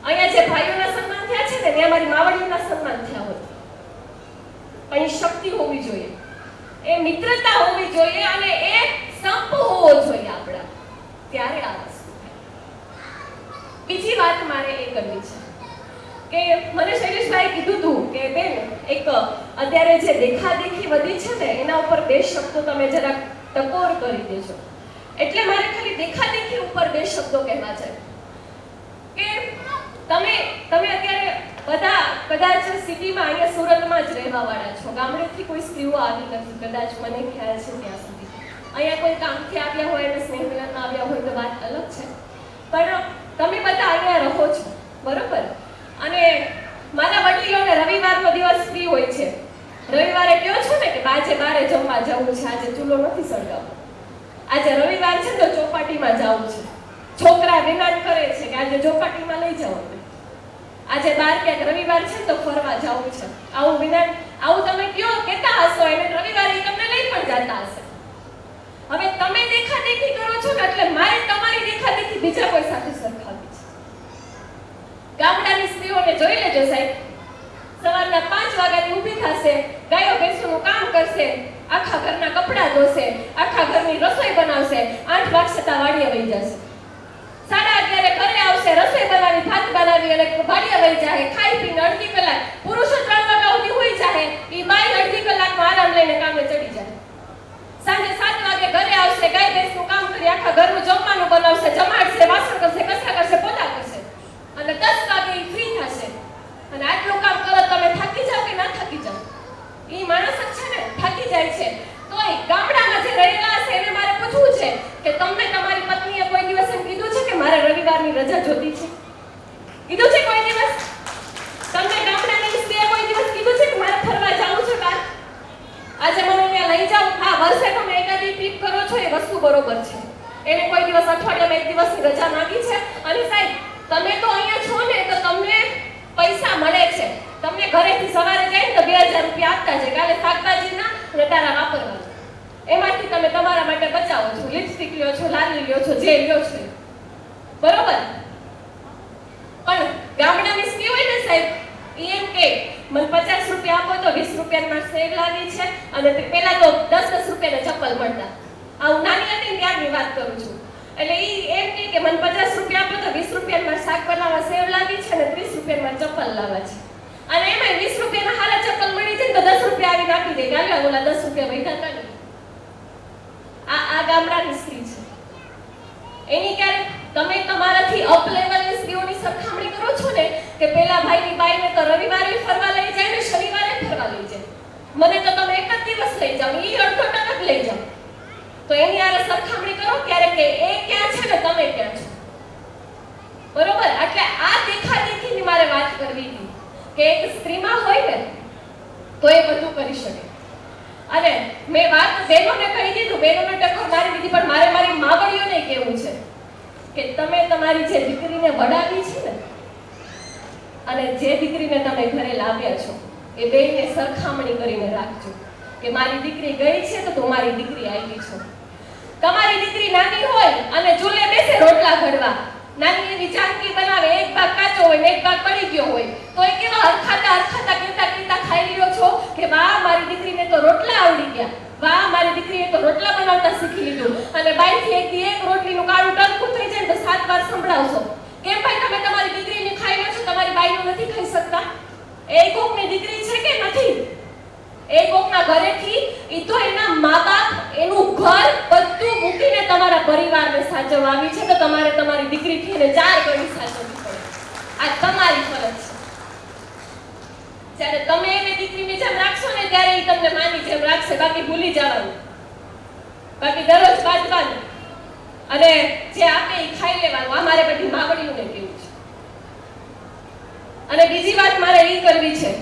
Speaker 2: અહીંયા જે ભાઈઓના સન્માન થયા છે ને ત્યાં મારી માવડીઓના સન્માન થયા હોત. અહીં શક્તિ હોવી જોઈએ, એ મિત્રતા હોવી જોઈએ અને એ સંપ હોવો જોઈએ આપણા, ત્યારે આ વસ્તુ થાય. બીજી વાત મારે એ કરવી છે કે મને શૈલેષભાઈ કીધું હતું કે બેન એક અત્યારે જે દેખાદેખી વધી છે ને એના ઉપર બે શબ્દો તમે જરાક ટકોર કરી દેજો. એટલે મારે ખાલી દેખાદેખી ઉપર બે શબ્દો કહેવા છે કે તમે અત્યારે બધા કદાચ સિટીમાં અહીંયા સુરતમાં જ રહેવાવાળા છો, ગામડેથી કોઈ સ્ત્રીઓ આવી નથી કદાચ, મને ખ્યાલ છે ત્યાં સુધી. અહીંયા કોઈ કામથી આવ્યા હોય અને સ્નેહ મિલનમાં આવ્યા હોય તો વાત અલગ છે, પણ તમે બધા અહીંયા રહો છો, બરોબર? અને મારા વડીલોને રવિવારનો દિવસ ફ્રી હોય છે. રવિવારે કહો છો ને કે બાજે બારે જમવા જવું છે, આજે ચૂલો નથી સળગાવવો, આજે રવિવાર છે તો ચોપાટીમાં જવું છે. છોકરા ડિમાન્ડ કરે છે કે આજે ચોપાટીમાં લઈ જાઓ, આજે બાર ક્યાંક રવિવાર છે તો ફરવા જવું છે. આવું તમે કયો કહેતા હશો એને રવિવારે તમને લઈ પણ જતા હશે. હવે તમે દેખાદેખી કરો છો ને એટલે મારે તમારી દેખાદેખી બીજા કોઈ સાથે સરખાવવી છે. ગામડાની સ્ત્રીઓને જોઈ લેજો સાહેબ, સવારના 5 વાગ્યાની ઊભી થશે, ગાયો ભેંસોનું કામ કરશે, આખા ઘરના કપડાં ધોશે, આખા ઘરની રસોઈ બનાવશે, 8 વાગતા વાડીએ વહી જશે. 11:30 ઘરે આવશે, રસોઈ બનાવી, ભાત બનાવી અને વાડીએ વહી જાય, ખાઈ પીને અડધી કલાક, પુરુષો 3 વાગ્યા સુધી હોઈ જાય, ઈ બાઈ અડધી કલાકનો આરામ લઈને કામે ચડી જાય. સાંજે 7 વાગે ઘરે આવશે, ગાય ભેંસનું કામ કરી આખા ઘરનું જમવાનું બનાવશે, જમાડશે, વાસણ કરશે, કચરા કરશે, પોતા કરશે અને 10 વાગે ઈ ફ્રી થશે. અને આટલું કામ કરો તમે થાકી જાવ કે ના થાકી જાવ? ઈ માણસ જ છે ને, થાકી જાય છે. તોય ગામડામાં જે રહેલા છે એને મારે પૂછવું છે કે તમને તમારી પત્નીએ કોઈ દિવસ એમ કીધું છે કે મારે રવિવારની રજા જોતી છે? કીધું છે કોઈ દિવસ? તમને ગામડાની સ્ત્રીએ કોઈ દિવસ કીધું છે કે મારે ફરવા જવું છે બહાર? આજે મને ત્યાં લઈ જાઓ? હા, વર્ષે તમે એકાદી ટ્રીપ કરો છો એ વસ્તુ બરોબર છે. એને કોઈ દિવસ અઠવાડિયામાં 1 દિવસની રજા માંગી છે? અને સાહેબ તમે તો અહીંયા છો ને તો તમને પૈસા મળે છે. તમને ઘરેથી સવારે જાય ને તો 2000 રૂપિયા આપતા છે, કાલે શાકભાજીના અને તારા વાપરવાના. એમાંથી તમે તમારા માટે બચાવો છો, લિપસ્ટિક લ્યો છો, લાલી લ્યો છો, જે લ્યો છો, બરોબર? પણ ગામડાની સ્ત્રી હોય ને સાહેબ, ઈ એમ કે મને 50 રૂપિયા આપો તો 20 રૂપિયામાં સેલ લાવી છે. અને પહેલા તો 10-10 રૂપિયાના ચપ્પલ મળતા. હું નાની હતી ત્યારની વાત કરું છું. એટલે ઈ એમ કે મને 50 રૂપિયા આપો તો 20 રૂપિયામાં શાક બનાવવા સેવ લાવી છે અને 30 રૂપિયામાં ચપ્પલ લાવવા છે. અને એમાં 20 રૂપિયાના હારા ચપ્પલ મળી જાય તો 10 રૂપિયા આવીને આપી દે, ગાલ્યા ઓલા 10 રૂપિયા વૈધા કાઢી. આ ગામડાની સ્ત્રી છે. એની ક્યારેક તમે તમારાથી અપ લેવલની સ્ત્રીઓની સરખામણી કરો છો ને કે પેલા ભાઈની બાઈને તો રવિવારે ફરવા લઈ જાય ને શનિવારે ફરવા લઈ જાય, મને તો તમે એક જ દિવસ લઈ જાઓ, ઈ અડધો ટક લઈ જાઓ. તો એની આરે સરખામણી કરો ક્યારે કે એ ક્યાં છે ને તમે ક્યાં છો, બરોબર? એટલે આ દેખાદેખીની મારે વાત કરવી હતી કે એક સ્ત્રીમાં હોય ને તો એ બધું કરી શકે. અને મેં વાત બહેનોને કહી દીધું, બહેનોને ટકોર મારી દીધી, પણ મારે મારી માવડીઓને કહેવું છે કે તમે તમારી જે દીકરીને વડાવી છે ને અને જે દીકરીને તમે ઘરે લાવ્યા છો એ બેયને સરખામણી કરીને રાખજો કે મારી દીકરી ગઈ છે તો તમારી દીકરી આવી છો. તમારી દીકરી નાની હોય અને ચૂલે બેસે રોટલા ઘડવા, નાની એવી ચાંકી બનાવે, એક ભાગ કાચો હોય ને એક ભાગ પડી ગયો હોય તો એ કેવા હરખાતા કીતા ખાઈ રહ્યો છો કે વાહ મારી દીકરીને તો રોટલા આવડી ગયા, વાહ મારી દીકરીએ તો રોટલા બનાવતા શીખી લીધું. અને બાઈથી એક રોટલીનું કાળું ટરકું થઈ જાય તો 7 વાર સંભળાવશો. કેમ ભાઈ તમે તમારી દીકરીને ખાઈ લો છો, તમારી બાઈનું નથી ખાઈ શકતા? એ કોકની દીકરી છે કે નથી? એ કોકના ઘરેથી ઈ તો એના મા-બાપ એનું ઘર બધું મૂકીને તમારા પરિવારને સાચવવા આવી છે, તો તમારે તમારી દીકરીથી એને 4 ગણી સાચવવી પડે. આ તમારી ફરજ છે. જ્યારે તમે એને દીકરીની જેમ રાખશો ને ત્યારે ઈ તમને માની જેમ રાખશે, બાકી ભૂલી જવાનું, બાકી દરરોજ બાંધવાનું અને જે આપે ઈ ખાઈ લેવાનું. આ મારે બધી માવડીઓને કહેવું છે. અને બીજી વાત મારે ઈ કરવી છે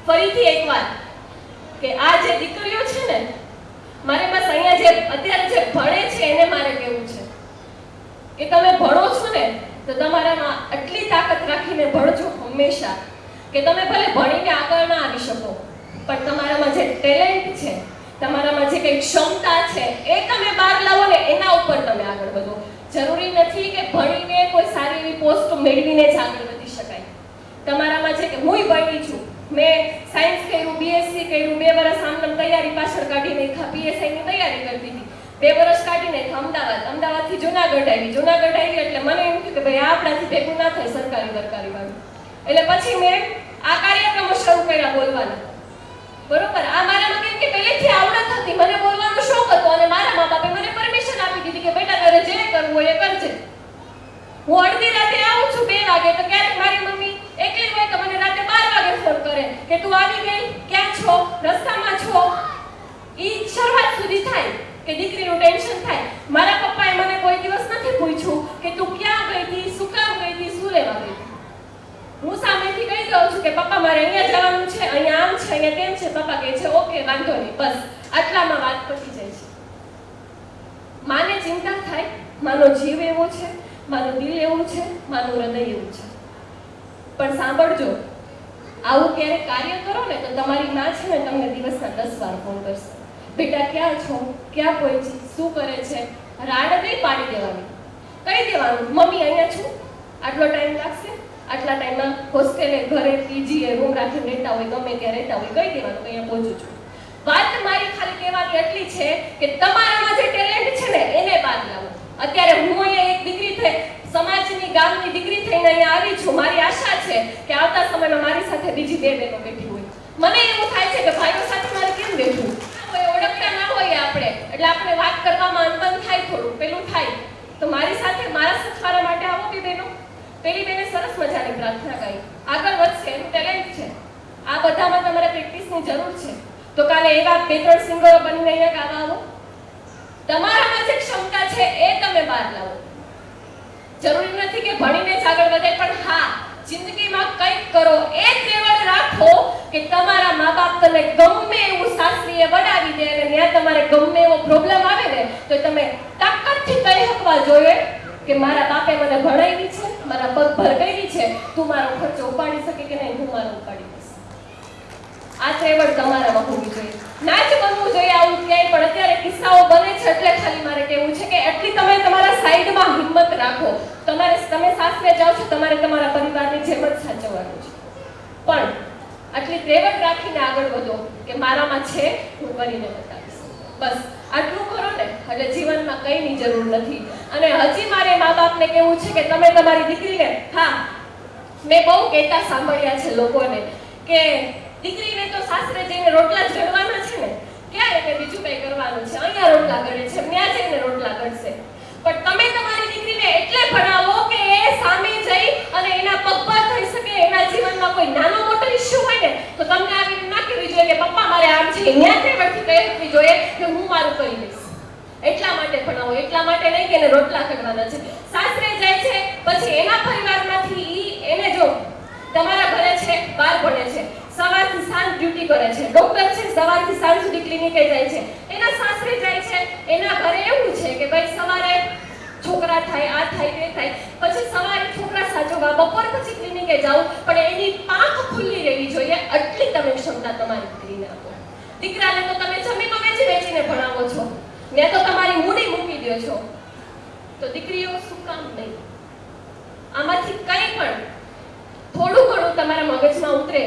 Speaker 2: ફરીથી એકવાર કે આ જે દીકરીઓ છે ને, મારે બસ અહીંયા જે અત્યારે જે ભણે છે એને મારે કહેવું છે કે તમે ભણો છો ને તો તમારામાં આટલી તાકાત રાખીને ભણજો હંમેશા કે તમે ભલે ભણીને આગળ ના આવી શકો પણ તમારામાં જે ટેલેન્ટ છે, તમારામાં જે કંઈ ક્ષમતા છે એ તમે બહાર લાવો ને એના ઉપર તમે આગળ વધો. જરૂરી નથી કે ભણીને કોઈ સારી એવી પોસ્ટ મેળવીને જ આગળ વધી શકાય. તમારામાં છે કે હુંય ભણી છું, મેં સાયન્સ કર્યું, બીએસસી કર્યું, 2 વર્ષ આમ તૈયારી પાછળ કાઢી નાખી, પીએસઆઈ ની તૈયારી કરતી હતી, 2 વર્ષ કાઢીને અમદાવાદથી જુનાગઢ આવી એટલે મને એમ થયું કે ભાઈ આ આપણાથી ભેગું ના થાય સરકારી વાળું. એટલે પછી મેં આ કાર્યક્રમો શરૂ કર્યા બોલવાના. બરોબર, આ મારામાં કેમ કે પહેલેથી આવડત હતી, મને બોલવાનો શોખ હતો અને મારા મા બાપે મને પરમિશન આપી દીધી કે બેટા તારે જે કરવું હોય એ કરજે. હું અડધી રાતે આવું છું 2 વાગે, તો ક્યારેક મારી મમ્મી એકલી હોય તો મને રાતે 12 વાગે ફોન કરે કે તું આવી ગઈ, ક્યાં છો, રસ્તામાં છો. ઈ શરૂઆત સુધી થાય કે દીકરીનું ટેન્શન થાય. મારા પપ્પાએ મને કોઈ દિવસ નથી પૂછ્યું કે તું ક્યાં ગઈ હતી, શું કામ ગઈ હતી, શું લેવા ગઈ હતી. હું સામેથી કહી દઉં છું કે પપ્પા મારે અહીંયા જવાનું છે, અહીંયા આમ છે, અહીંયા તેમ છે. પપ્પા કહે છે ઓકે વાંધો નહીં, બસ આટલામાં વાત પતી જાય છે. માને ચિંતા થાય, માનો જીવ એવો છે, મારું દિલ એવું છે, મારું હૃદય એવું છે. પણ સાંભળજો, આવું ક્યારેક કાર્ય કરો ને તો તમારી માં છે ને તમને દિવસના 10 વાર ફોન કરશે. બેટા ક્યાં છો, ક્યાં પહોંચી, શું કરે છે. રાડ નહીં પાડી દેવાની, કહી દેવાનું મમ્મી અહીંયા છું, આટલો ટાઈમ લાગશે, આટલા ટાઈમમાં હોસ્ટેલે, ઘરે, પીજીએ રૂમ રાખીને રહેતા હોય, ગમે ત્યાં રહેતા હોય, કહી દેવાનું અહીંયા પહોંચું છું. વાત મારી ખાલી કહેવાની એટલી છે કે તમારામાં જે ટેલેન્ટ છે ને એને બાદ લાવો. અત્યારે હું અહીંયા એક દીકરી થઈ, સમાજની ગામની દીકરી થઈને અહીંયા આવી છું. મારી આશા છે કે આવતા સમયમાં મારી સાથે બીજી 2 બહેનો બેઠી હોય. મને એવું થાય છે કે ભાઈઓ સાથે મારે કેમ બેઠું, કોઈ ઓળખતા ના હોય આપણે, એટલે આપણે વાત કરવામાં અનબન થાય, થોડું પેલું થાય. તો મારી સાથે મારા સથવારા માટે આવો 2 બહેનો. પેલી બેને સરસ મજાની પ્રાર્થના ગાઈ, આગળ વધશે, એનું ટેલેન્ટ છે. આ બધામાં તમારે પ્રેક્ટિસની જરૂર છે. તો કાલે એવા 2-3 સિંગરો બનીને અહીંયા ગાવા આવો. તમારામાં જે ક્ષમતા છે એ તમે બહાર લાવો. જરૂરી નથી કે ભણીને જ આગળ વધે, પણ હા જિંદગીમાં કંઈક કરો. એ ત્રેવડ રાખો કે તમારા મા બાપ તમને ગમે એવું શાસ્ત્રીએ બનાવી દે અને ત્યાં તમારે ગમે એવો પ્રોબ્લેમ આવે ને તો તમે તાકાતથી કહી શકવા જોઈએ કે મારા બાપે મને ભણાવી છે, મારા પગ ભરગાવી છે, તું મારો ખર્ચો ઉપાડી શકે કે નહીં, હું મારો ઉપાડી દઈશ. આ ત્રેવડ તમારામાં હોવી જોઈએ. ના જ બનવું જોઈએ આવું ક્યાંય, પણ અત્યારે કિસ્સાઓ બને છે એટલે ખાલી મારે કહેવું છે કે એટલી તમે તમારા સાઈડમાં હિંમત રાખો. તમે સાસરે જાઓ છો, તમારે તમારા પરિવારની જેમ જ સાચવવાનું છે, પણ આટલી ત્રેવડ રાખીને આગળ વધો કે મારામાં છે, હું કરીને બતાવીશ. બસ આટલું કરો ને એટલે જીવનમાં કંઈની જરૂર નથી. અને હજી મારે મા બાપને કહેવું છે કે તમે તમારી દીકરીને, હા મેં બહુ કહેતા સાંભળ્યા છે લોકોને કે દીકરીને તો સાસરે જઈને રોટલા જ ઘડવાના છે ને, ક્યાં એને બીજું કંઈ કરવાનું છે, અહીંયા રોટલા ઘડે છે, ત્યાં જઈને રોટલા ઘડશે. પણ તમે તમારી દીકરીને એટલે ભણાવો કે એ સામે જઈ અને એના પગભર થઈ શકે. એના જીવનમાં કોઈ નાનો મોટો ઇશ્યુ હોય ને તો તમને આવીને ના કહેવી જોઈએ કે પપ્પા મારે આમ છે, ત્યાં ત્રેવડથી કહી શકવી જોઈએ કે હું મારું કરી લઈશ. એટલા માટે ભણાવો, એટલા માટે નહીં કે એને રોટલા ઘડવાના છે. સાસરે જાય છે પછી એના પરિવારમાંથી એને જો તમારા ઘરે છે, બહાર ભણે છે, સવારથી સાંજ ડ્યુટી કરે છે, ડોક્ટર છે, સવારથી સાંજ સુધી ક્લિનિકે જાય છે, એના સાસરે જાય છે, એના ઘરે એવું છે કે ભાઈ સવારે છોકરા થાય, આ થાય, તે થાય, પછી સવારે છોકરા સાચવવા, બપોર પછી ક્લિનિકે જાઓ, પણ એની પાંખ ખુલ્લી રહેવી જોઈએ. આટલી તમે ક્ષમતા તમારી દીકરીને આપો. દીકરાને તો તમે જમીનો વેચીને ભણાવો છો, ને તો તમારી મૂડી મૂકી દો છો, તો દીકરીઓ શું કામ નહીં? આમાંથી કંઈ પણ થોડું ઘણું તમારા મગજમાં ઉતરે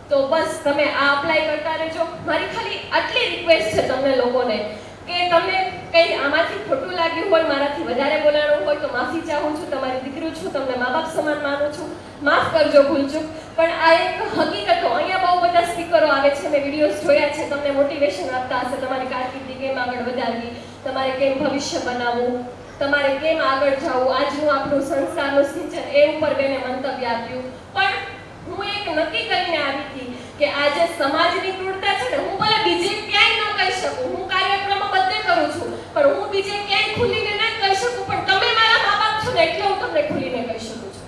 Speaker 2: તો બસ તમે આ અપ્લાય કરતા રહેજો. મારી ખાલી આટલી રિક્વેસ્ટ છે તમને લોકોને કે તમને કંઈ આમાંથી ખોટું લાગ્યું હોય, મારાથી વધારે બોલાણું હોય તો માફી ચાહું છું. તમારી દીકરી છું, તમને મા બાપ સમાન માનું છું, માફ કરજો ભૂલચૂક. પણ આ એક હકીકતો, અહીંયા બહુ બધા સ્પીકરો આવે છે, મેં વિડીયોઝ જોયા છે, તમને મોટિવેશન આપતા હશે તમારી કારકિર્દી કેમ આગળ વધારવી, તમારે કેમ ભવિષ્ય બનાવવું, તમારે કેમ આગળ જવું, આજનું આપણું સંસ્કારનું સિંચન એ ઉપર બેને મંતવ્ય આપ્યું. પણ હું એક નક્કી કરીને આવી હતી કે આજે સમાજની ક્રૂરતા છે ને, હું ભલે બીજે ક્યાંય ન કહી શકું, હું કાર્યક્રમો બધે કરું છું, પણ હું બીજે ક્યાંય ખુલીને ન કહી શકું, પણ તમે મારા મા બાપ છો ને એટલે હું તમને ખુલીને કહી શકું છું.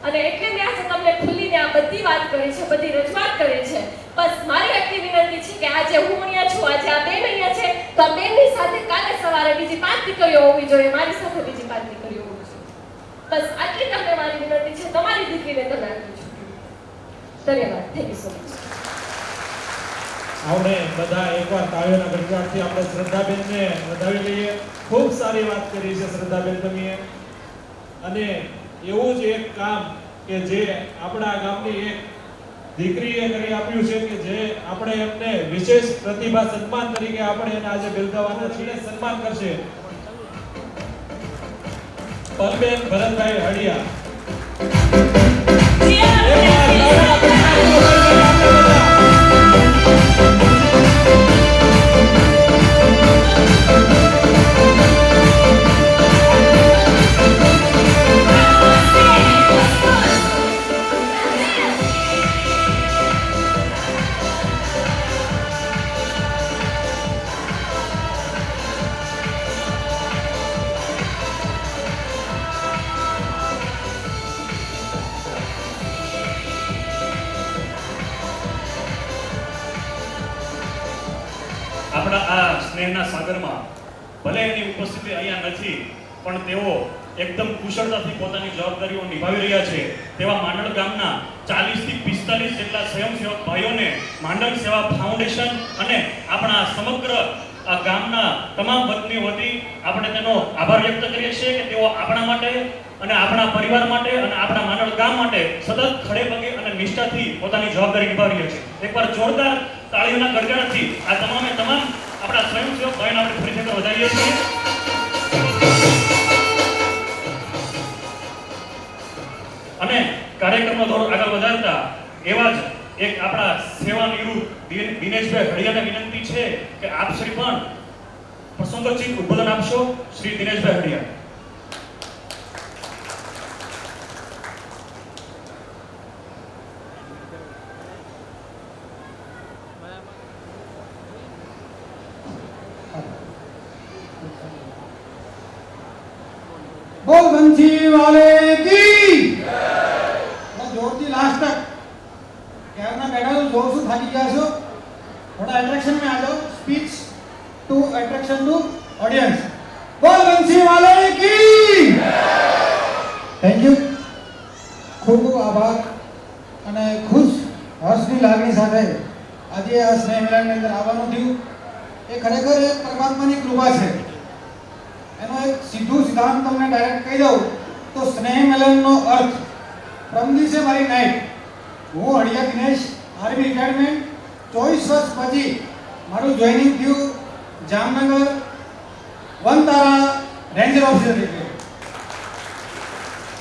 Speaker 2: અને એટલે મેં આજે તમને ખુલીને આ બધી વાત કરી છે, બધી રજૂઆત કરી છે. બસ મારી આટલી વિનંતી છે કે આજે હું અહીંયા છું, આજે આ બેન અહીંયા છે, તો આ બેનની સાથે કાલે સવારે બીજી 5 દીકરીઓ હોવી જોઈએ, મારી સાથે બીજી 5 દીકરીઓ હોવી જોઈએ. બસ આટલી તમને મારી વિનંતી છે. તમારી દીકરીને તમે આપી છો. ધન્યવાદ. Thank you so much.
Speaker 1: આપણે બધા એકવાર તાળીઓના ગણગણાટથી આપણે શ્રદ્ધાબેનને વધાવી લઈએ. ખૂબ સારી વાત કરી છે શ્રદ્ધાબેન તમે. અને એવું જ એક કામ કે જે આપણા ગામની એક દીકરીએ કરી આપ્યું છે કે જે આપણે એમને વિશેષ પ્રતિભા સન્માન તરીકે આપણે એને આજે બિરદાવવાના છીએ. સન્માન કરશે પલબેન ભરતભાઈ હળિયા.
Speaker 3: આપણા આ સ્નેહના સાગરમાં ભલે એની ઉપસ્થિતિ અહીંયા નથી, પણ તેઓ એકદમ કુશળતાથી પોતાની જવાબદારીઓ નિભાવી રહ્યા છે. તેવા માંડળ ગામના 40 થી 45 જેટલા સ્વયંસેવક ભાઈઓને માંડળ સેવા ફાઉન્ડેશન અને આપણા સમગ્ર આ ગામના તમામ વતની વતી આપણે તેનો આભાર વ્યક્ત કરીએ છીએ કે તેઓ આપણા માટે અને આપણા પરિવાર માટે અને આપણા માંડળ ગામ માટે સતત ખડે પગે અને નિષ્ઠાથી પોતાની જવાબદારી નિભાવી રહ્યા છે. એકવાર જોરદાર તાળીઓના ગડગડાટથી આ તમામે તમામ આપણા સ્વયંસેવક ભાઈઓને આપણે ફરીથી વધાવીએ છીએ. અને કાર્યક્રમનો દોર આગળ વધારતા એવા જ એક આપણા સેવા નિવૃત્ત દિનેશભાઈ હળિયાને વિનંતી છે કે આપ શ્રી પણ પ્રસંગોચિત ઉદ્બોધન આપશો. શ્રી દિનેશભાઈ હળિયા.
Speaker 4: बोल बंसी वाले की जोरથી लास्ट तक कैमरा बैठा तो जोर से थाकी गया છો. थोड़ा अट्रैक्शन में आ जाओ. Speech to attraction to audience. बोल बंसी वाले की. Thank you. ખૂબ ખૂબ આભાર અને ખુશ હર્ષની લાગણી સાથે આજે આ સ્નેહ મિલનની અંદર આવવાનું થયું એ ખરેખર એક પરમાત્માની કૃપા છે. એનો એક સીધું સિદ્ધાંત તમને ડાયરેક્ટ કહી દઉં તો સ્નેહ મિલનનો અર્થ પ્રથમ દિવસે મારી નાઈટ હું હળિયા દિનેશ આર્મી રિટાયરમેન્ટ 24 વર્ષ પછી મારું જોઈનિંગ થયું જામનગર વન તારા રેન્જર ઓફિસર તરીકે.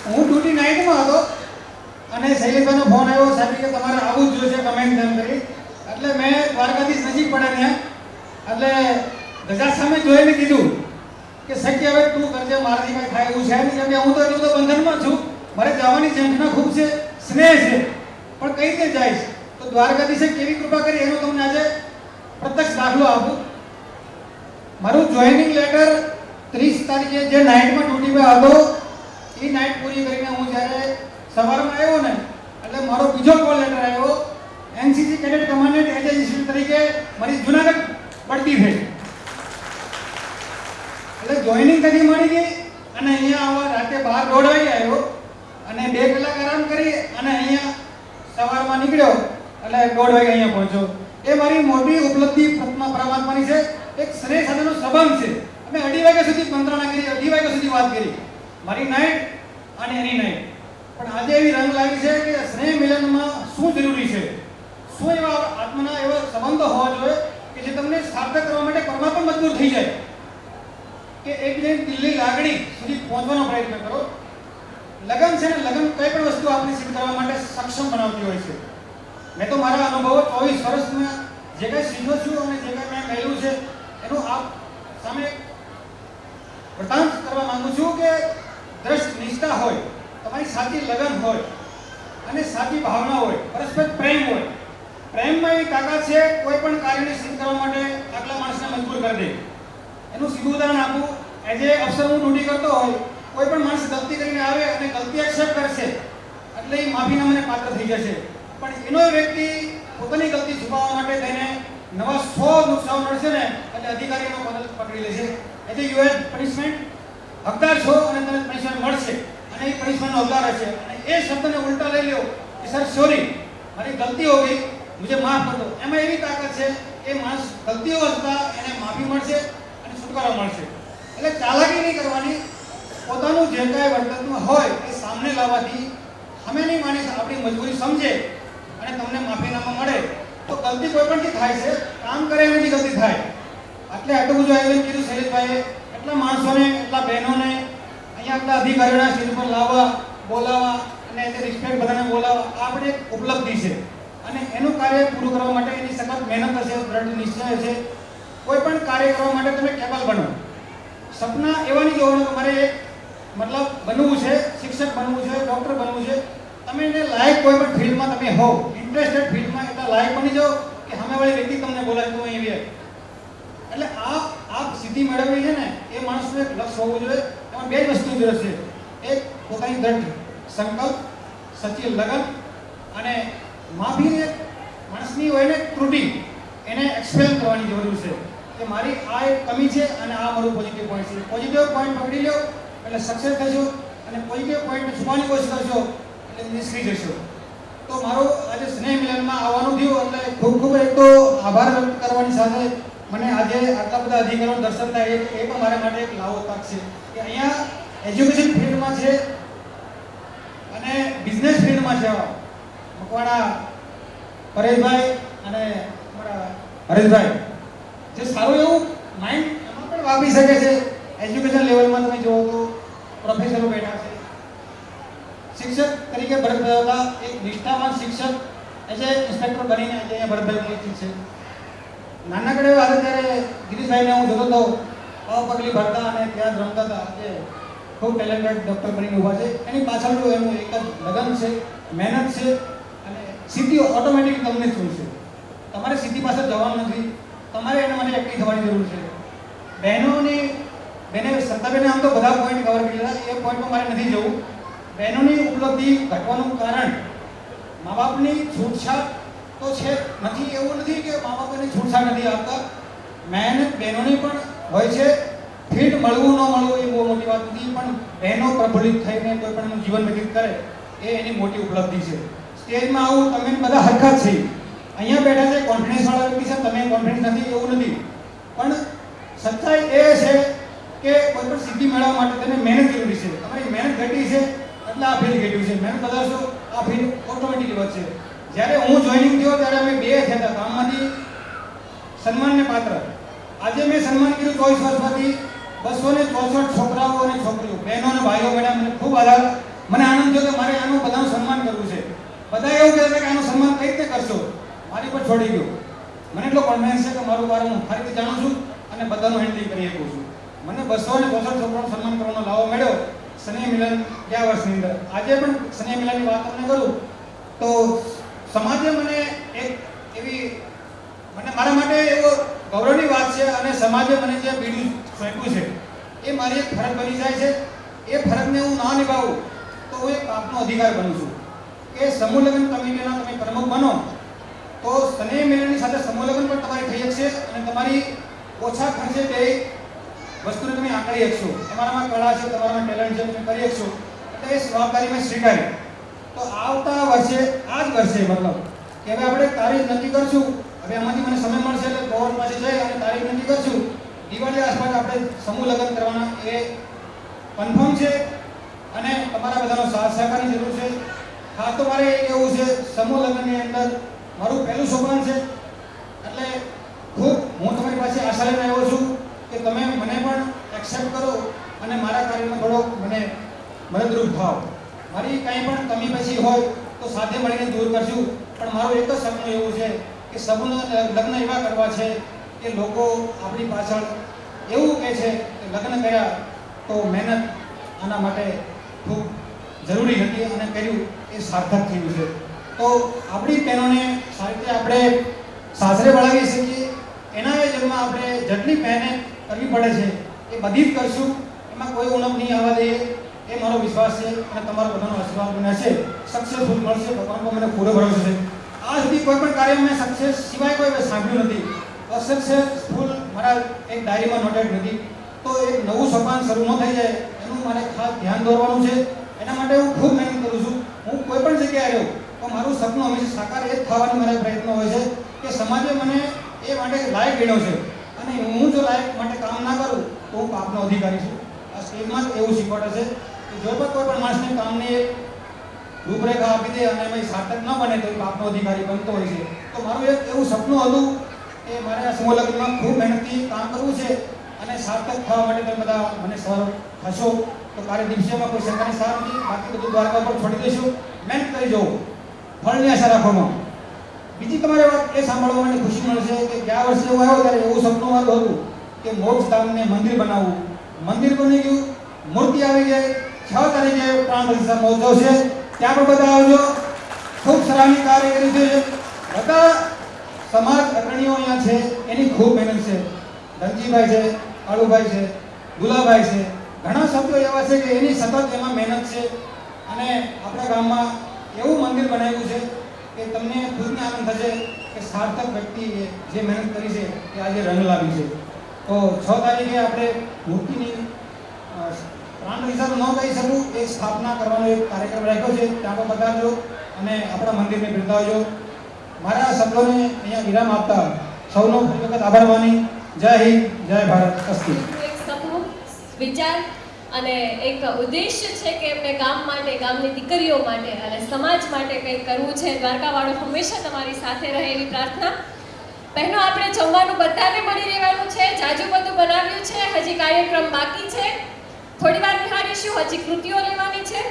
Speaker 4: હું ડ્યુટી નાઇટમાં હતો અને શૈલેષભાઈનો ફોન આવ્યો, સાહેબ કે તમારે આવવું જ જોઈએ કમેન્ટ તેમ કરી. એટલે મેં દ્વારકાધીશ નજીક પડે ત્યાં એટલે ગજા સામે જોઈને કીધું કે શક્ય હવે તું કરજે, મારાથી કંઈ થાય એવું છે નહીં, કેમ કે હું તો એટલું તો બંધનમાં છું, મારે જવાની ઝંખના ખૂબ છે, સ્નેહ છે, પણ કઈ રીતે જઈશ? તો દ્વારકાધીશે કેવી કૃપા કરી એનો તમને આજે પ્રત્યક્ષ દાખલો આપું. મારું જોઈનિંગ લેટર 30 તારીખે જે નાઇટમાં ડ્યુટી પર હતો એ નાઇટ પૂરી કરીને હું જ્યારે સવારમાં આવ્યો ને એટલે મારો બીજો કોલ લેટર આવ્યો એનસીસી કેડેટ કમાન્ડન્ટ એજન્સી તરીકે મારી જુનાગઢ પડતી થઈ. એટલે જોઈનિંગ કદી મળી ગઈ અને અહીંયા આવવા રાતે 12:30 વાગે આવ્યો અને 2 કલાક આરામ કરી અને અહીંયા સવારમાં નીકળ્યો એટલે 1:30 વાગે અહીંયા પહોંચ્યો. એ મારી મોટી ઉપલબ્ધિ પરમાત્માની છે. એક સ્નેહ સાથેનો સંબંધ છે. અમે 2:30 વાગ્યા સુધી મંત્રણા કરી, 2:30 વાગ્યા સુધી વાત કરી, મારી નાઈટ અને એની નાઈટ. પણ આજે એવી રંગ લાગી છે કે સ્નેહ મિલનમાં શું જરૂરી છે, શું એવા આત્માના એવા સંબંધો હોવા જોઈએ કે જે તમને સાર્થક કરવા માટે પરમાત્મા મજબૂર થઈ જાય કે એક દિલની લાગણી સુધી પહોંચવાનો પ્રયત્ન કરો. લગન છે ને, લગન કઈ પણ વસ્તુ આપણે સિદ્ધ કરવા માટે સક્ષમ બનાવતી હોય છે. મેં તો મારા અનુભવો 24 વર્ષમાં જે કંઈ શીખ્યો છું અને જે કંઈ મેં કહેલું છે એનું આપ સામે વૃતાંત કરવા માંગુ છું કે દ્રષ્ટ નિષ્ઠા હોય, તમારી સાચી લગન હોય અને સાચી ભાવના હોય, પરસ્પર પ્રેમ હોય. પ્રેમમાં એવી તાકાત છે કોઈ પણ કાર્યને સિદ્ધ કરવા માટે આગલા માણસને મજબૂર કરી દે. એનું સીધું ઉદાહરણ આપું. એઝ એ અફસર હું ડ્યુટી કરતો હોય, કોઈ પણ માણસ ગલતી કરીને આવે અને ગલતી એક્સેપ્ટ કરશે એટલે એ માફીના મને પાત્ર થઈ જશે. પણ એનો વ્યક્તિ પોતાની ગલતી છુપાવવા માટે તેને નવા 100 નુકસાન મળશે ને એટલે અધિકારીનો પદ પકડી લેશે. એટલે યુ હેવ પનિશમેન્ટ, હકદાર છો અને તમને પનિશમેન્ટ મળશે અને એ પનિશમેન્ટનો હકદાર હશે. અને એ શબ્દને ઉલટા લઈ લ્યો કે સર સોરી, મારી ગલતી હો ગઈ, મુझे માફ કર દો. એમાં એવી તાકાત છે કે માણસ ગલતીઓ હતા એને માફી મળશે અને છુટકારો મળશે. એટલે ચાલાકી નહીં કરવાની, પોતાનું જે કાંઈ વર્તનમાં હોય એ સામે લાવવાથી સામેની માણસ આપણી મજબૂરી સમજે અને અને તમને માફીનામું મળે તો ગલતી કોઈ પણથી થાય છે, કામ કરે એનાથી ગલતી થાય. એટલે આટલું બધું આયોજન કર્યું શૈલેષભાઈએ, એટલા માણસોને, એટલા બહેનોને અહીંયા આટલા અધિકારીઓના સ્ટેજ પર લાવવા, બોલાવવા અને તે રિસ્પેક્ટ બધાને બોલાવવા, આ આપણી એક ઉપલબ્ધિ છે. અને એનું કાર્ય પૂરું કરવા માટે એની સખત મહેનત હશે, દ્રઢ નિશ્ચય છે. કોઈ પણ કાર્ય કરવા માટે તમે કેપેબલ બનો. સપના એવા નહીં જોવાનું કે મારે મતલબ બનવું છે, શિક્ષક બનવું છે, ડૉક્ટર બનવું છે. તમે એને લાયક કોઈ પણ ફિલ્ડમાં તમે હો, ઇન્ટરેસ્ટેડ ફિલ્ડમાં એટલા લાયક બની જાઓ કે સામેવાળી વ્યક્તિ તમને બોલાવે તો અહીં આવે. એટલે આ સિદ્ધિ મેળવવી છે ને, એ માણસનું એક લક્ષ્ય હોવું જોઈએ. એમાં બે જ વસ્તુ જરૂર છે. એક પોતાની દ્રઢ સંકલ્પ, સચિલ લગન અને માફી. એક માણસની હોય ને ત્રુટિ, એને એક્સપ્લેન કરવાની જરૂર છે કે મારી આ એક કમી છે અને આ મારું પોઝિટિવ પોઈન્ટ છે. પોઝિટિવ પોઈન્ટ પકડી લો એટલે સક્સેસ થશો, અને પોઝિટિવ પોઈન્ટ છુપાવવાની કોશિશ કરશો એટલે નિષ્ફળ જશો. તો મારો આજે સ્નેહ મિલનમાં આવવાનું થયું એટલે ખૂબ ખૂબ એક તો આભાર વ્યક્ત કરવાની સાથે મને આજે આટલા બધા અધિકારીઓ દર્શન થાય એ પણ મારા માટે એક લાવો તક છે કે અહીંયા એજ્યુકેશન ફિલ્ડમાં છે અને બિઝનેસ ફિલ્ડમાં છે. મકવાણા પરેશભાઈ અને અમારા હરેશભાઈ જે સારું એવું માઇન્ડ એમાં પણ વાપરી શકે છે. એજ્યુકેશન લેવલમાં તમે જુઓ તો પ્રોફેસરો બેઠા છે. શિક્ષક તરીકે ભરતભાઈ હતા, એક નિષ્ઠાવાન શિક્ષક એઝ એ ઇન્સ્પેક્ટર બનીને આજે અહીંયા ભરતભાઈ ઉપસ્થિત છે. નાનકડે આજે ત્યારે ગિરીશભાઈને હું જોતો હતો, પગલી ભરતા અને ત્યાં જ રમતા હતા. આજે ખૂબ ટેલેન્ટેડ ડૉક્ટર બનીને ઊભા છે. એની પાછળનું એનું એક જ લગન છે, મહેનત છે અને સિદ્ધિ ઓટોમેટિક તમને જોઈશે. તમારે સિદ્ધિ પાસે જવાનું નથી, તમારે એના માટે એક્ટિવ થવાની જરૂર છે. બેને સંતાબેને આમ તો બધા પોઈન્ટ કવર કરી લીધા, એ પોઈન્ટમાં મારે નથી જવું. બહેનોની ઉપલબ્ધિ ઘટવાનું કારણ મા બાપની છૂટછાટ તો છે નથી, એવું નથી કે મા બાપ એની છૂટછાટ નથી આપતા. મહેનત બહેનોની પણ હોય છે. ફિટ મળવું ન મળવું એ બહુ મોટી વાત નથી, પણ બહેનો પ્રફુલ્લિત થઈને કોઈ પણ એનું જીવન વ્યતીત કરે એ એની મોટી ઉપલબ્ધિ છે. સ્ટેજમાં આવું તમે બધા હરખા જ છે. અહીંયા બેઠા છે કોન્ફિડન્સવાળા વ્યક્તિ છે, તમે કોન્ફિડન્સ નથી એવું નથી, પણ સચ્ચાઈ એ છે કે કોઈ પણ સિદ્ધિ મેળવવા માટે તેને મહેનત જરૂરી છે. તમારી મહેનત ઘટી છે એટલે આ ફિલ્ડ ઘટ્યું છે. મહેનત વધારશો આ ફિલ્ડ ઓટોમેટિકલી વધશે. જ્યારે હું જોઈનિંગ થયો ત્યારે અમે બે થયા હતા કામમાંથી સન્માનને પાત્ર. આજે મેં સન્માન કર્યું 24 વર્ષમાંથી 264 છોકરાઓ અને છોકરીઓ, બહેનો અને ભાઈઓ મળ્યા. મને ખૂબ આધાર, મને આનંદ થયો કે મારે આનું બધાનું સન્માન કરવું છે. બધા એવું કહેતા કે આનું સન્માન કઈ રીતે કરશો, મારી પર છોડી ગયો. મને એટલો કોન્ફિડન્સ છે કે મારું વાર હું ફરીથી જાણું છું અને બધાનું હેન્ડલિંગ કરી શકું છું. મને 264 છોકરાઓનું સન્માન કરવાનો લાવો મળ્યો સ્નેહ મિલન ગયા વર્ષની અંદર. આજે પણ સ્નેહ મિલનની વાત તમને કરું તો સમાજે મને એક એવી મારા માટે એવો ગૌરવની વાત છે અને સમાજે મને જે બીડું સોંપ્યું છે એ મારી એક ફરજ બની જાય છે. એ ફરજને હું ના નિભાવું તો હું એક પાપનો અધિકાર બનું છું કે સમૂહ લગ્ન કમિટીના તમે પ્રમુખ બનો તો સ્નેહ મિલનની સાથે સમૂહ લગ્ન પણ તમારી થઈ શકશે અને તમારી ઓછા ખર્ચે બે વસ્તુને તમે આંકડી શકશો. તમારામાં કળા છે, તમારામાં ટેલેન્ટ છે, તમે કરી શકશો. એટલે એ જવાબદારી મેં સ્વીકારી. તો આવતા વર્ષે આ જ વર્ષે મતલબ કે હવે આપણે તારીખ નક્કી કરશું. હવે આમાંથી મને સમય મળશે એટલે કોર્ટ પાસે જઈ અને તારીખ નક્કી કરશું. દિવાળી આસપાસ આપણે સમૂહ લગ્ન કરવાના એ કન્ફર્મ છે અને તમારા બધાનો સાથ સહકારની જરૂર છે. ખાસ તો મારે એ કહેવું છે, સમૂહ લગ્નની અંદર મારું પહેલું સોપાન છે. એટલે ખૂબ હું તમારી પાસે આશા લઈને આવ્યો છું કે તમે મને પણ એક્સેપ્ટ કરો અને મારા કાર્યમાં થોડો મને મદદરૂપ થાઓ. મારી કાંઈ પણ કમી પછી હોય તો સાથે મળીને દૂર કરશું. પણ મારું એક જ સપનું એવું છે કે સમૂહ લગ્ન એવા કરવા છે કે લોકો આપણી પાછળ એવું કહે છે કે લગ્ન કર્યા તો મહેનત આના માટે ખૂબ જરૂરી હતી અને કર્યું એ સાર્થક થયું છે. તો આપણી બહેનોને સારી રીતે આપણે સાસરે વળાવી શકીએ એના આયોજનમાં આપણે જેટલી મહેનત કરવી પડે છે એ બધી જ કરશું. એમાં કોઈ ઉણપ નહીં આવવા દઈએ એ મારો વિશ્વાસ છે અને તમારો બધાનો આશીર્વાદ મને છે. સક્સેસફુલ મળશે, ભગવાન પર મને પૂરો ભરોસો છે. આ સુધી કોઈ પણ કાર્ય મેં સક્સેસ સિવાય કોઈ સાંભળ્યું નથી. અસક્સેસફુલ મારા એક ડાયરીમાં નોટેડ નથી. તો એક નવું સોપાન શરૂ ન થઈ જાય એનું મારે ખાસ ધ્યાન દોરવાનું છે. એના માટે હું ખૂબ મહેનત કરું છું. હું કોઈ પણ જગ્યાએ રહ્યો તો મારું સપનું હંમેશા સાકાર એ જ થવાની મારા પ્રયત્ન હોય છે કે સમાજે મને એ માટે લાયક ગણ્યો છે અને હું જો લાયક માટે કામ ના કરું તો હું પાપનો અધિકારી છું. આ સ્ટેજમાં જ એવું શીખવાડે છે કે જો પણ કોઈ પણ માણસને કામની રૂપરેખા આપી દે અને એમાં સાર્થક ન બને તો એ પાપનો અધિકારી બનતો હોય છે. તો મારું એક એવું સપનું હતું કે મારે આ સમૂહ લગ્નમાં ખૂબ મહેનતથી કામ કરવું છે અને સાર્થક થવા માટે તમે બધા મને સહયોગ થશો તો કાર્ય દિવસેમાં કોઈ સરકારી સાર નથી, બાકી બધું દ્વારકા પર છોડી દઈશું. મહેનત કરી જવું, ફળની આશા રાખવામાં. બીજી તમારે વાત એ સાંભળવા મને ખુશી મળશે કે ગયા વર્ષે હું આવ્યો ત્યારે એવું સપનું મારું હતું કે મોક્ષધામને મંદિર બનાવવું. મંદિર બની ગયું, મૂર્તિ આવી ગઈ. 6 તારીખે પ્રાણ પ્રતિષ્ઠા મહોત્સવ છે, ત્યાં પણ બધા આવજો. ખૂબ સરાહનીય કાર્ય કર્યું છે. બધા સમાજ અગ્રણીઓ અહીંયા છે, એની ખૂબ મહેનત છે. ધનજીભાઈ છે, કાળુભાઈ છે, દુલાભાઈ છે, ઘણા સભ્યો એવા છે કે એની સતત એમાં મહેનત છે. અને આપણા ગામમાં એવું મંદિર બનાવ્યું છે કે તમને ખુદને આનંદ થશે કે સાર્થક વ્યક્તિએ જે મહેનત કરી છે એ આજે રંગ લાવી છે. તો 6 તારીખે આપણે મૂર્તિની પ્રાણ પ્રતિષ્ઠા ન કહી શકું, એ સ્થાપના કરવાનો એક કાર્યક્રમ રાખ્યો છે, ત્યાં પણ પધારજો અને આપણા મંદિરને બિરદાવજો. મારા શબ્દોને અહીંયા વિરામ આપતા સૌનો ફરી વખત આભાર માની જય હિન્દ, જય ભારત. અસ્તુ.
Speaker 2: એક સપનું, વિચાર અને એક ઉદ્દેશ્ય છે કે એમને ગામ માટે, ગામની દીકરીઓ માટે અને સમાજ માટે કંઈક કરવું છે. દ્વારકાવાળો હંમેશા તમારી સાથે રહે એવી પ્રાર્થના. બહેનો, આપણે જમવાનું બધાને મળી રહેવાનું છે. જાજુ બધું બનાવ્યું છે, હજી કાર્યક્રમ બાકી છે. થોડી વાર નિહાળીશું, હજી કૃતિઓ લેવાની છે.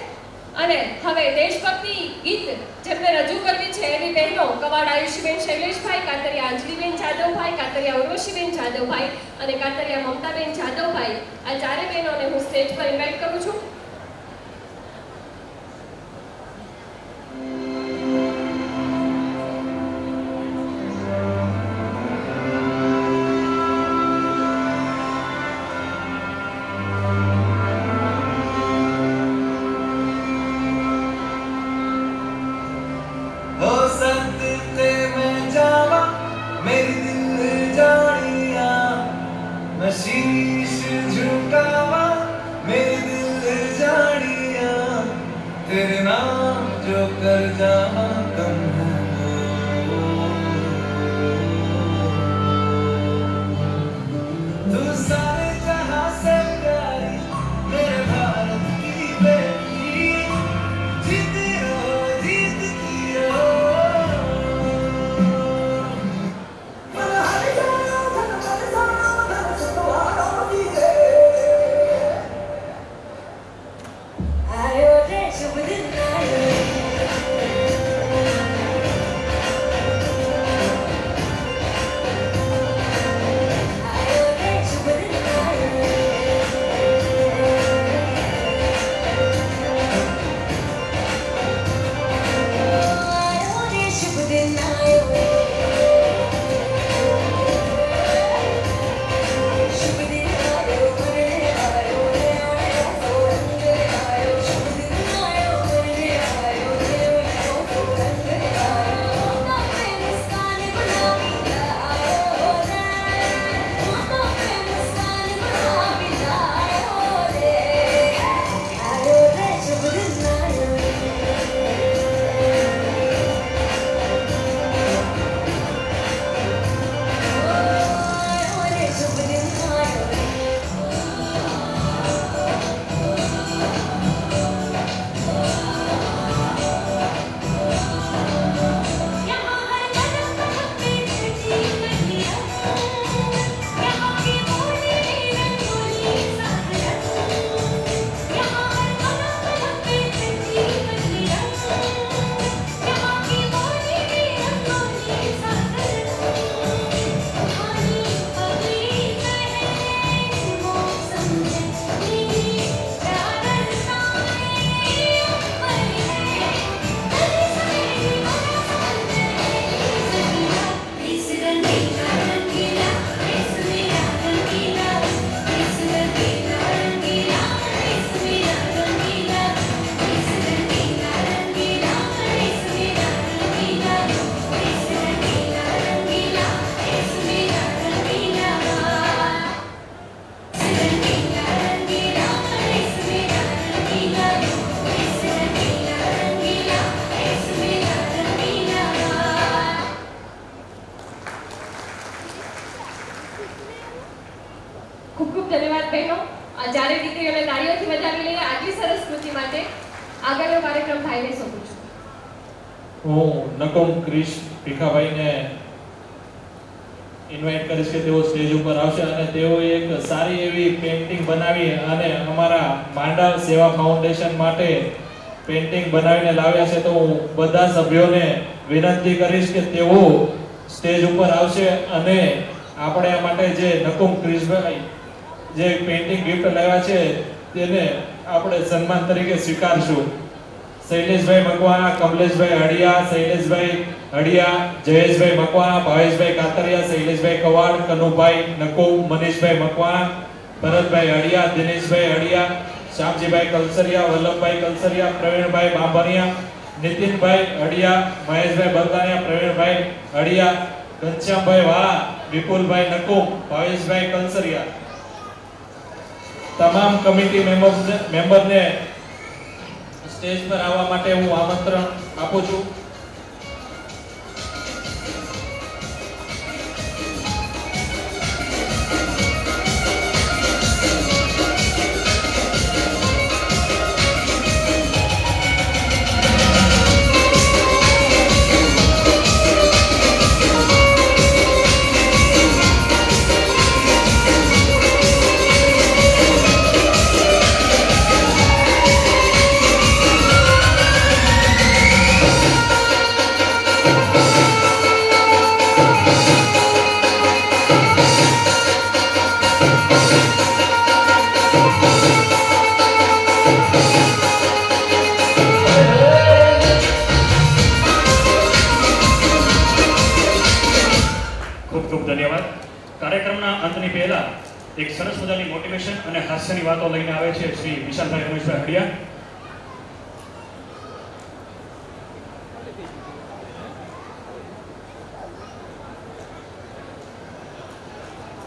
Speaker 2: અને હવે દેશભક્તિ ગીત જેમને રજૂ કરવી છે એવી બહેનો કવાડ આયુષીબેન શૈલેષભાઈ, કાતરિયા અંજલિબેન જાદવભાઈ, કાતરિયા ઉર્વશીબેન જાદવભાઈ અને કાતરિયા મમતાબેન જાદવભાઈ, આ ચારે બહેનોને હું સ્ટેજ પર ઇન્વાઇટ કરું છું.
Speaker 5: हो सकते मैं जावा मेरी दिल जानिया, मैं शीश झुकावा मेरी दिल जानिया, तेरे नाम जो कर जहाँ कम हो, तू सारे जहाँ से प्यारी मेरे भारत की बेटी, जीती रहो जीतती रहो।
Speaker 6: आयो रे शुभ दिन आयो, आयो रे शुभ दिन आयो, आयो रे शुभ दिन आयो, शुभ दिन आयो रे आयो रे आयो रंग आयो, शुभ दिन आयो रे आयो रे आयो रंग आयो, माता पे मुस्कान गुलाबी आयो रे, माता पे मुस्कान गुलाबी आयो रे, आयो रे शुभ दिन आयो, आयो रे शुभ दिन आयो। यहाँ हर कदम पे तुझी कन्या, यहाँ की बोली रंगोली सागरन, यहाँ हर कदम पे तुझी कन्या, यहाँ की बोली रंगोली सागरन, पानी पगड़ी कहे मौसम है मेरी रागन साए ऊपर है, इस रंगीला रंगीला, इस मेरा रंगीला, इस रंगीला रंगीला, इस मेरा रंगीला, इस रंगीला रंगीला, इस मेरा रंगीला, इस रंगीला रंगीला, इस मेरा रंगीला, इस रंगीला रंगीला, इस मेरा रंगीला, इस रंगीला रंगीला, इस मेरा रंगीला।
Speaker 2: ખૂબ ખૂબ ધન્યવાદ બહેનો. આ ચારે દીકરીઓને તાળીઓથી વધાવી લઈએ આટલી સરસ કૃતિ માટે. આગળનો કાર્યક્રમ ભાઈને સોંપું છું.
Speaker 1: હું નકુમ ક્રિશ ભીખાભાઈને ઇન્વાઇટ કરીશ કે તેઓ સ્ટેજ ઉપર આવશે અને તેઓ એક સારી એવી પેઇન્ટિંગ બનાવી અને અમારા માંડવ સેવા ફાઉન્ડેશન માટે પેઇન્ટિંગ બનાવીને લાવ્યા છે. તો હું બધા સભ્યોને વિનંતી કરીશ કે તેઓ સ્ટેજ ઉપર આવશે અને આપણે આ માટે જે નકુમ ક્રિશભાઈ જે પેઇન્ટિંગ ગિફ્ટ લાવ્યા છે તેને આપણે સન્માન તરીકે સ્વીકારશું. શૈલેષભાઈ મકવાણા, કમલેશભાઈ હડિયા, શૈલેષભાઈ હડિયા, જયેશભાઈ મકવાણા, ભાવેશભાઈ કાતરિયા, શૈલેષભાઈ કવાડ, કનુભાઈ નકુમ, મનીષભાઈ મકવાણા, ભરતભાઈ હડિયા, દિનેશભાઈ હડિયા, શ્યામજીભાઈ કલસરિયા, વલ્લભભાઈ કલસરિયા, પ્રવીણભાઈ બાંભણિયા, નીતિનભાઈ હડિયા, મહેશભાઈ બલદાણિયા, પ્રવીણભાઈ હડિયા, ઘનશ્યામભાઈ વાળા, વિપુલભાઈ નકુમ, ભાવેશભાઈ કલસરિયા. તમામ કમિટી મેમ્બરને સ્ટેજ પર આવવા માટે હું આમંત્રણ આપું છું.
Speaker 3: ખૂબ ખૂબ ધન્યવાદ. કાર્યક્રમના અંતની પહેલા એક સરસ મજાની મોટિવેશન અને હાસ્યની વાતો લઈને આવે છે શ્રી વિશાલભાઈ રમેશભાઈ હડિયા.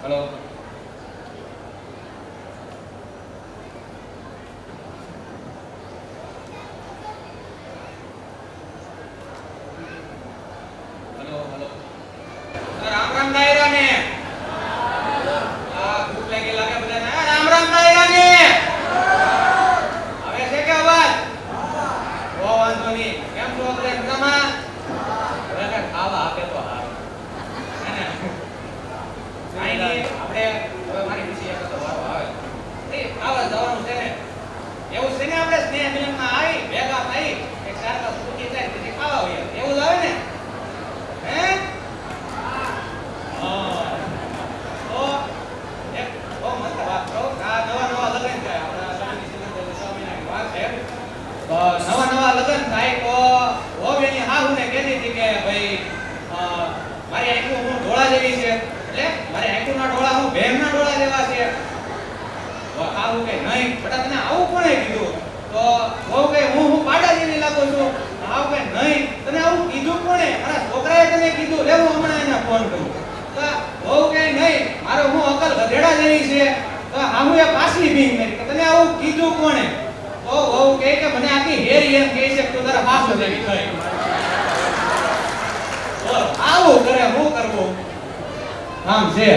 Speaker 7: હેલો.
Speaker 8: રામ રામ દાયરા ને ભૂખ લાગી લાગે બધાને. રામ રામ દાયરા ને હવે છે કે અવાજ? બહુ વાંધો નહીં. કેમ છો બધા મજામાં? હવે ખાવા આપે તો હાર હે ને. કાંઈ નહીં, આપણે હવે મારી વિશે એક તો વારો આવે એ ખાવા જવાનું છે ને. એવું છે ને, આપણે સ્નેહ મિલનમાં આવી ભેગા થઈ એક સારવાર પૂછી થાય પછી ખાવા હોય એવું જ આવે ને. હે નવા લગ્ન થાય તો ઓવેની હાહુને કહેતી હતી કે ભાઈ મારી આંખો હું ડોળા જેવી છે, એટલે મારી આંખોના ડોળા હું ભેમના ડોળા જેવા છે. હાહુ કે નહીં બેટા તને આવું કોણે કીધું? તો બહુ કે હું પાડા જેવી લાગુ છું. હાહુ કે નહીં તને આવું કીધું કોણે? મારા છોકરાએ તને કીધું. લે હું હમણાં એને ફોન કરું. તો બહુ કે નહીં મારો હું અકલ ગધેડા જેવી છે. તો હાહુએ પાછલી બીંગ મારી કે તને આવું કીધું કોણે? તો બહુ કહે કે મને આખી હેરી એમ કહે છે કે તું તારા હાસુ જેવી થઈ. આવું કરે હું કરવું આમ છે.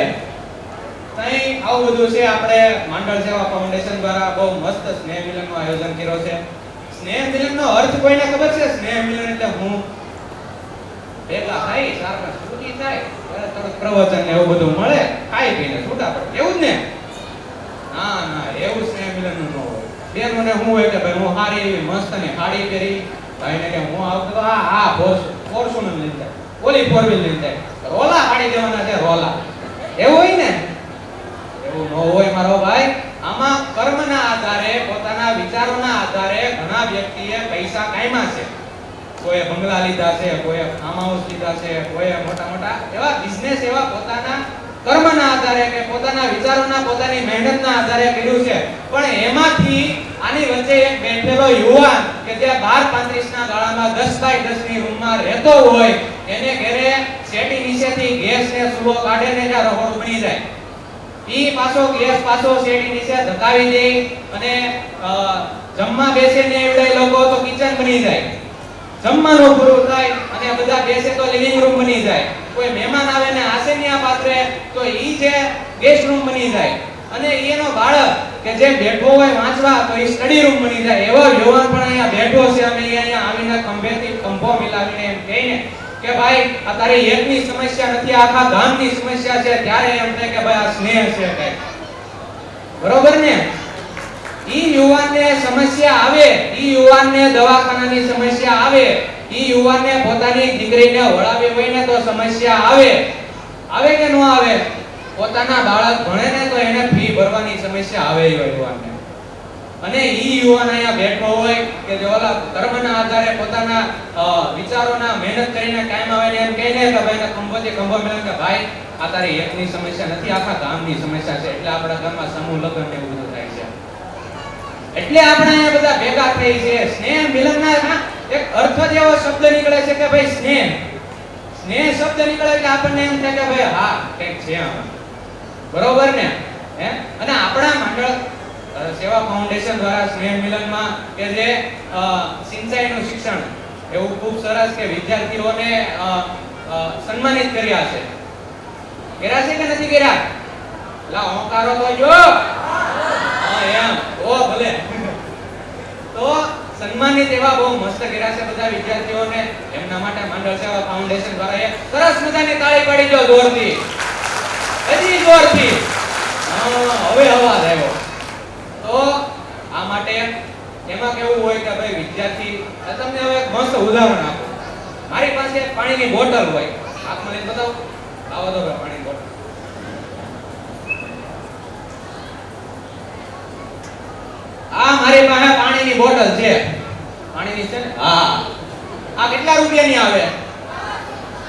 Speaker 8: તઈ આવું બધું છે. આપણે માંડળ સેવા ફાઉન્ડેશન દ્વારા બહુ મસ્ત સ્નેહ મિલનનું આયોજન કર્યો છે. સ્નેહ મિલનનો અર્થ કોઈને ખબર છે? સ્નેહ મિલન એટલે હું ભેગા થઈ સારવાર છૂટી થાય થોડું પ્રવચન ને એવું બધું મળે, ખાઈ પીને છૂટા પડે એવું જ ને? ના ના, એવું સ્નેહ મિલનનું ન હોય. બેન મને હું હોય કે ભાઈ હું સારી એવી મસ્ત ની સાડી પહેરી ભાઈને કે હું આવતો આ ફોર્ચ્યુનર લઈને જાય, ઓલી ફોર વ્હીલ લઈને જાય, રોલા પાડી દેવાના છે રોલા. એવું હોય ને? એવું ન હોય મારો ભાઈ. આમાં કર્મના આધારે પોતાના વિચારોના આધારે ઘણા વ્યક્તિએ પૈસા કામ્યા છે. કોઈએ બંગલા લીધા છે, કોઈએ ફાર્મ હાઉસ લીધા છે, કોઈએ મોટા મોટા એવા બિઝનેસ એવા પોતાના કર્મના આધારે કે પોતાના વિચારોના પોતાની મહેનતના આધારે કર્યું છે. પણ એમાંથી આની વચ્ચે એક બેઠેલો યુવાન કે જે 12-35 ના ગાળામાં 10x10 ની રૂમમાં રહેતો હોય એને ઘરે શેટી નીચેથી ગેસ ને ચૂલો કાઢે ને ત્યાં રહોડું બની જાય. ઈ પાછો ગેસ પાછો શેટી નીચે ધકાવી દે અને જમવા બેસે ને એવડે લોકો તો કિચન બની જાય. જમવાનું પૂરું થાય અને બધા બેસે તો લિવિંગ રૂમ બની જાય. કોઈ મહેમાન આવે ને આસેનિયા પાત્રે તો ઈ છે ગેસ્ટ રૂમ બની જાય. અને એનો બાળક કે જે બેઠો હોય વાંચવા તો એ સ્ટડી રૂમ બની જાય. એવો યુવાન પણ અહીંયા બેઠો છે અને અહીંયા આવીને ખંભેથી ખંભો મિલાવીને એમ કહીને કે ભાઈ આ તારી એકની સમસ્યા નથી, આખા ગામની સમસ્યા છે. ત્યારે એમ થાય કે ભાઈ આ સ્નેહ છે કઈ. બરોબર ને? ઈ યુવાનને સમસ્યા આવે, ઈ યુવાનને દવાખાનાની સમસ્યા આવે, ઈ યુવાનને પોતાની દીકરીને વળાવી હોય ને તો સમસ્યા આવે. આવે કે ન આવે? પોતાના બાળક ભણે ને તો એને ફી ભરવાની સમસ્યા આવે યુવાનને. અને ઈ યુવાન અહીંયા બેઠો હોય કે જે ઓલા કર્મના આધારે પોતાના વિચારોના મહેનત કરીને કાયમ આવે ને એમ કહીને કે ભાઈ ખંભોથી ખંભો મિલાવીને કે ભાઈ આ તારી એકની સમસ્યા નથી, આખા ગામની સમસ્યા છે. એટલે આપણા ગામમાં સમૂહ લગ્ન ને એવું બધું થાય છે. એટલે આપણે અહીંયા બધા ભેગા થઈ છે. સ્નેહ મિલનના એક અર્થ જ એવો શબ્દ નીકળે છે કે ભાઈ સ્નેહ. સ્નેહ શબ્દ નીકળે એટલે આપણને એમ થાય કે ભાઈ હા કંઈક છે આમાં. બરોબર ને? હે? અને આપણા મંડળ સેવા ફાઉન્ડેશન દ્વારા સ્નેહ મિલનમાં કે જે સિંચાઈનું શિક્ષણ એવું ખૂબ સરસ કે વિદ્યાર્થીઓને સન્માનિત કર્યા છે. કર્યા છે કે નથી કર્યા? લા હોંકારો તો જો. હા એમ. ઓ ભલે. તો સન્માનિત એવા બહુ મસ્ત કર્યા છે બધા વિદ્યાર્થીઓને. એમના માટે મંડળ સેવા ફાઉન્ડેશન દ્વારા એક સરસ મજાની તાળી પાડી દો જોરથી. હજી જોરથી. હવે અવાજ આવ્યો. તો આ માટે એમાં કેવું હોય કે ભાઈ વિદ્યાર્થી, તમને હવે એક મસ્ત ઉદાહરણ આપું. મારી પાસે પાણીની બોટલ હોય, હાથમાં લઈને બતાવો. આવો તો પાણીની બોટલ. આ મારી પાસે પાણીની બોટલ છે. પાણીની છે ને? હા. આ કેટલા રૂપિયાની આવે?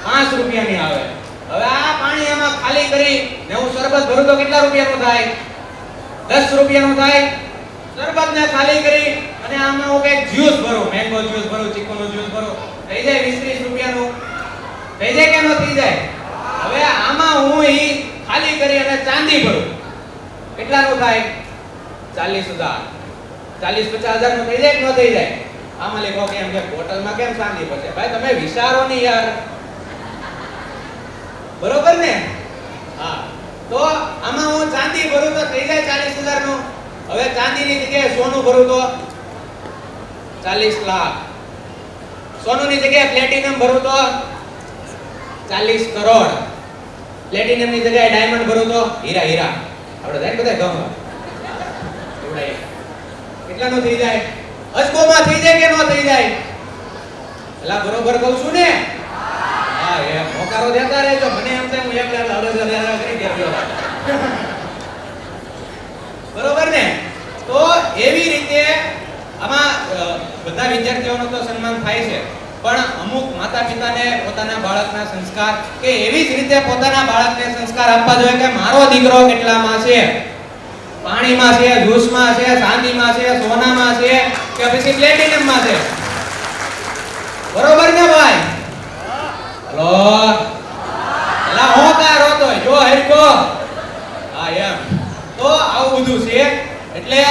Speaker 8: 5 રૂપિયાની આવે. હવે આ પાણી એમાં ખાલી કરી ને હું શરબત ભરું તો કેટલા રૂપિયાનું થાય? 10 રૂપિયાનું થાય. શરબતને ખાલી કરી અને આમાં હું કઈક જ્યુસ ભરું, મેંગો જ્યુસ ભરું, ચીકુનું જ્યુસ ભરું, થઈ જાય 20-30 રૂપિયાનું. થઈ જાય કે ન થઈ જાય? હવે આમાં હું ઈ ખાલી કરી અને ચાંદી ભરું, કેટલાનું થાય? 40,000. 40-50 હજાર નું થઈ જાય કે ન થઈ જાય? આમાં લેખો કે એમ કે બોટલમાં કેમ ચાંદી પડશે? ભાઈ તમે વિચારો ની યાર. બરોબર ને? હા. તો આમાં હું ચાંદી ભરું તો થઈ જાય 40,000 નું. હવે ચાંદીની જગ્યાએ સોનું ભરું તો 40 લાખ. સોનુની જગ્યાએ પ્લેટિનમ ભરું તો 40 કરોડ. પ્લેટિનમની જગ્યાએ ડાયમંડ ભરું તો હીરા. હીરા આપણે જાય બધા ગમ એવડાય. કેટલાનું થઈ જાય? અજબોમાં થઈ જાય કે ન થઈ જાય? એલા બરોબર કહું છું ને? હા એ મોકારો દેતા રહેજો. મને એમ થાય હું એકલા અડધા કરી દેજો. બરોબર ને? તો એવી રીતે આમાં બધા વિદ્યાર્થીઓનું તો સન્માન થાય છે, પણ અમુક માતા-પિતાને પોતાના બાળકના સંસ્કાર કે એવી જ રીતે પોતાના બાળકને સંસ્કાર આપવા જોઈએ કે મારો દીકરો કેટલામાં છે? પાણીમાં છે, જ્યુસમાં છે, ચાંદીમાં છે, સોનામાં છે કે પછી પ્લેટિનમમાં છે? બરોબર ને ભાઈ? હલો. એલા હોકારો તો જો હરકો. હા એમ. તો આવું બધું છે. એટલે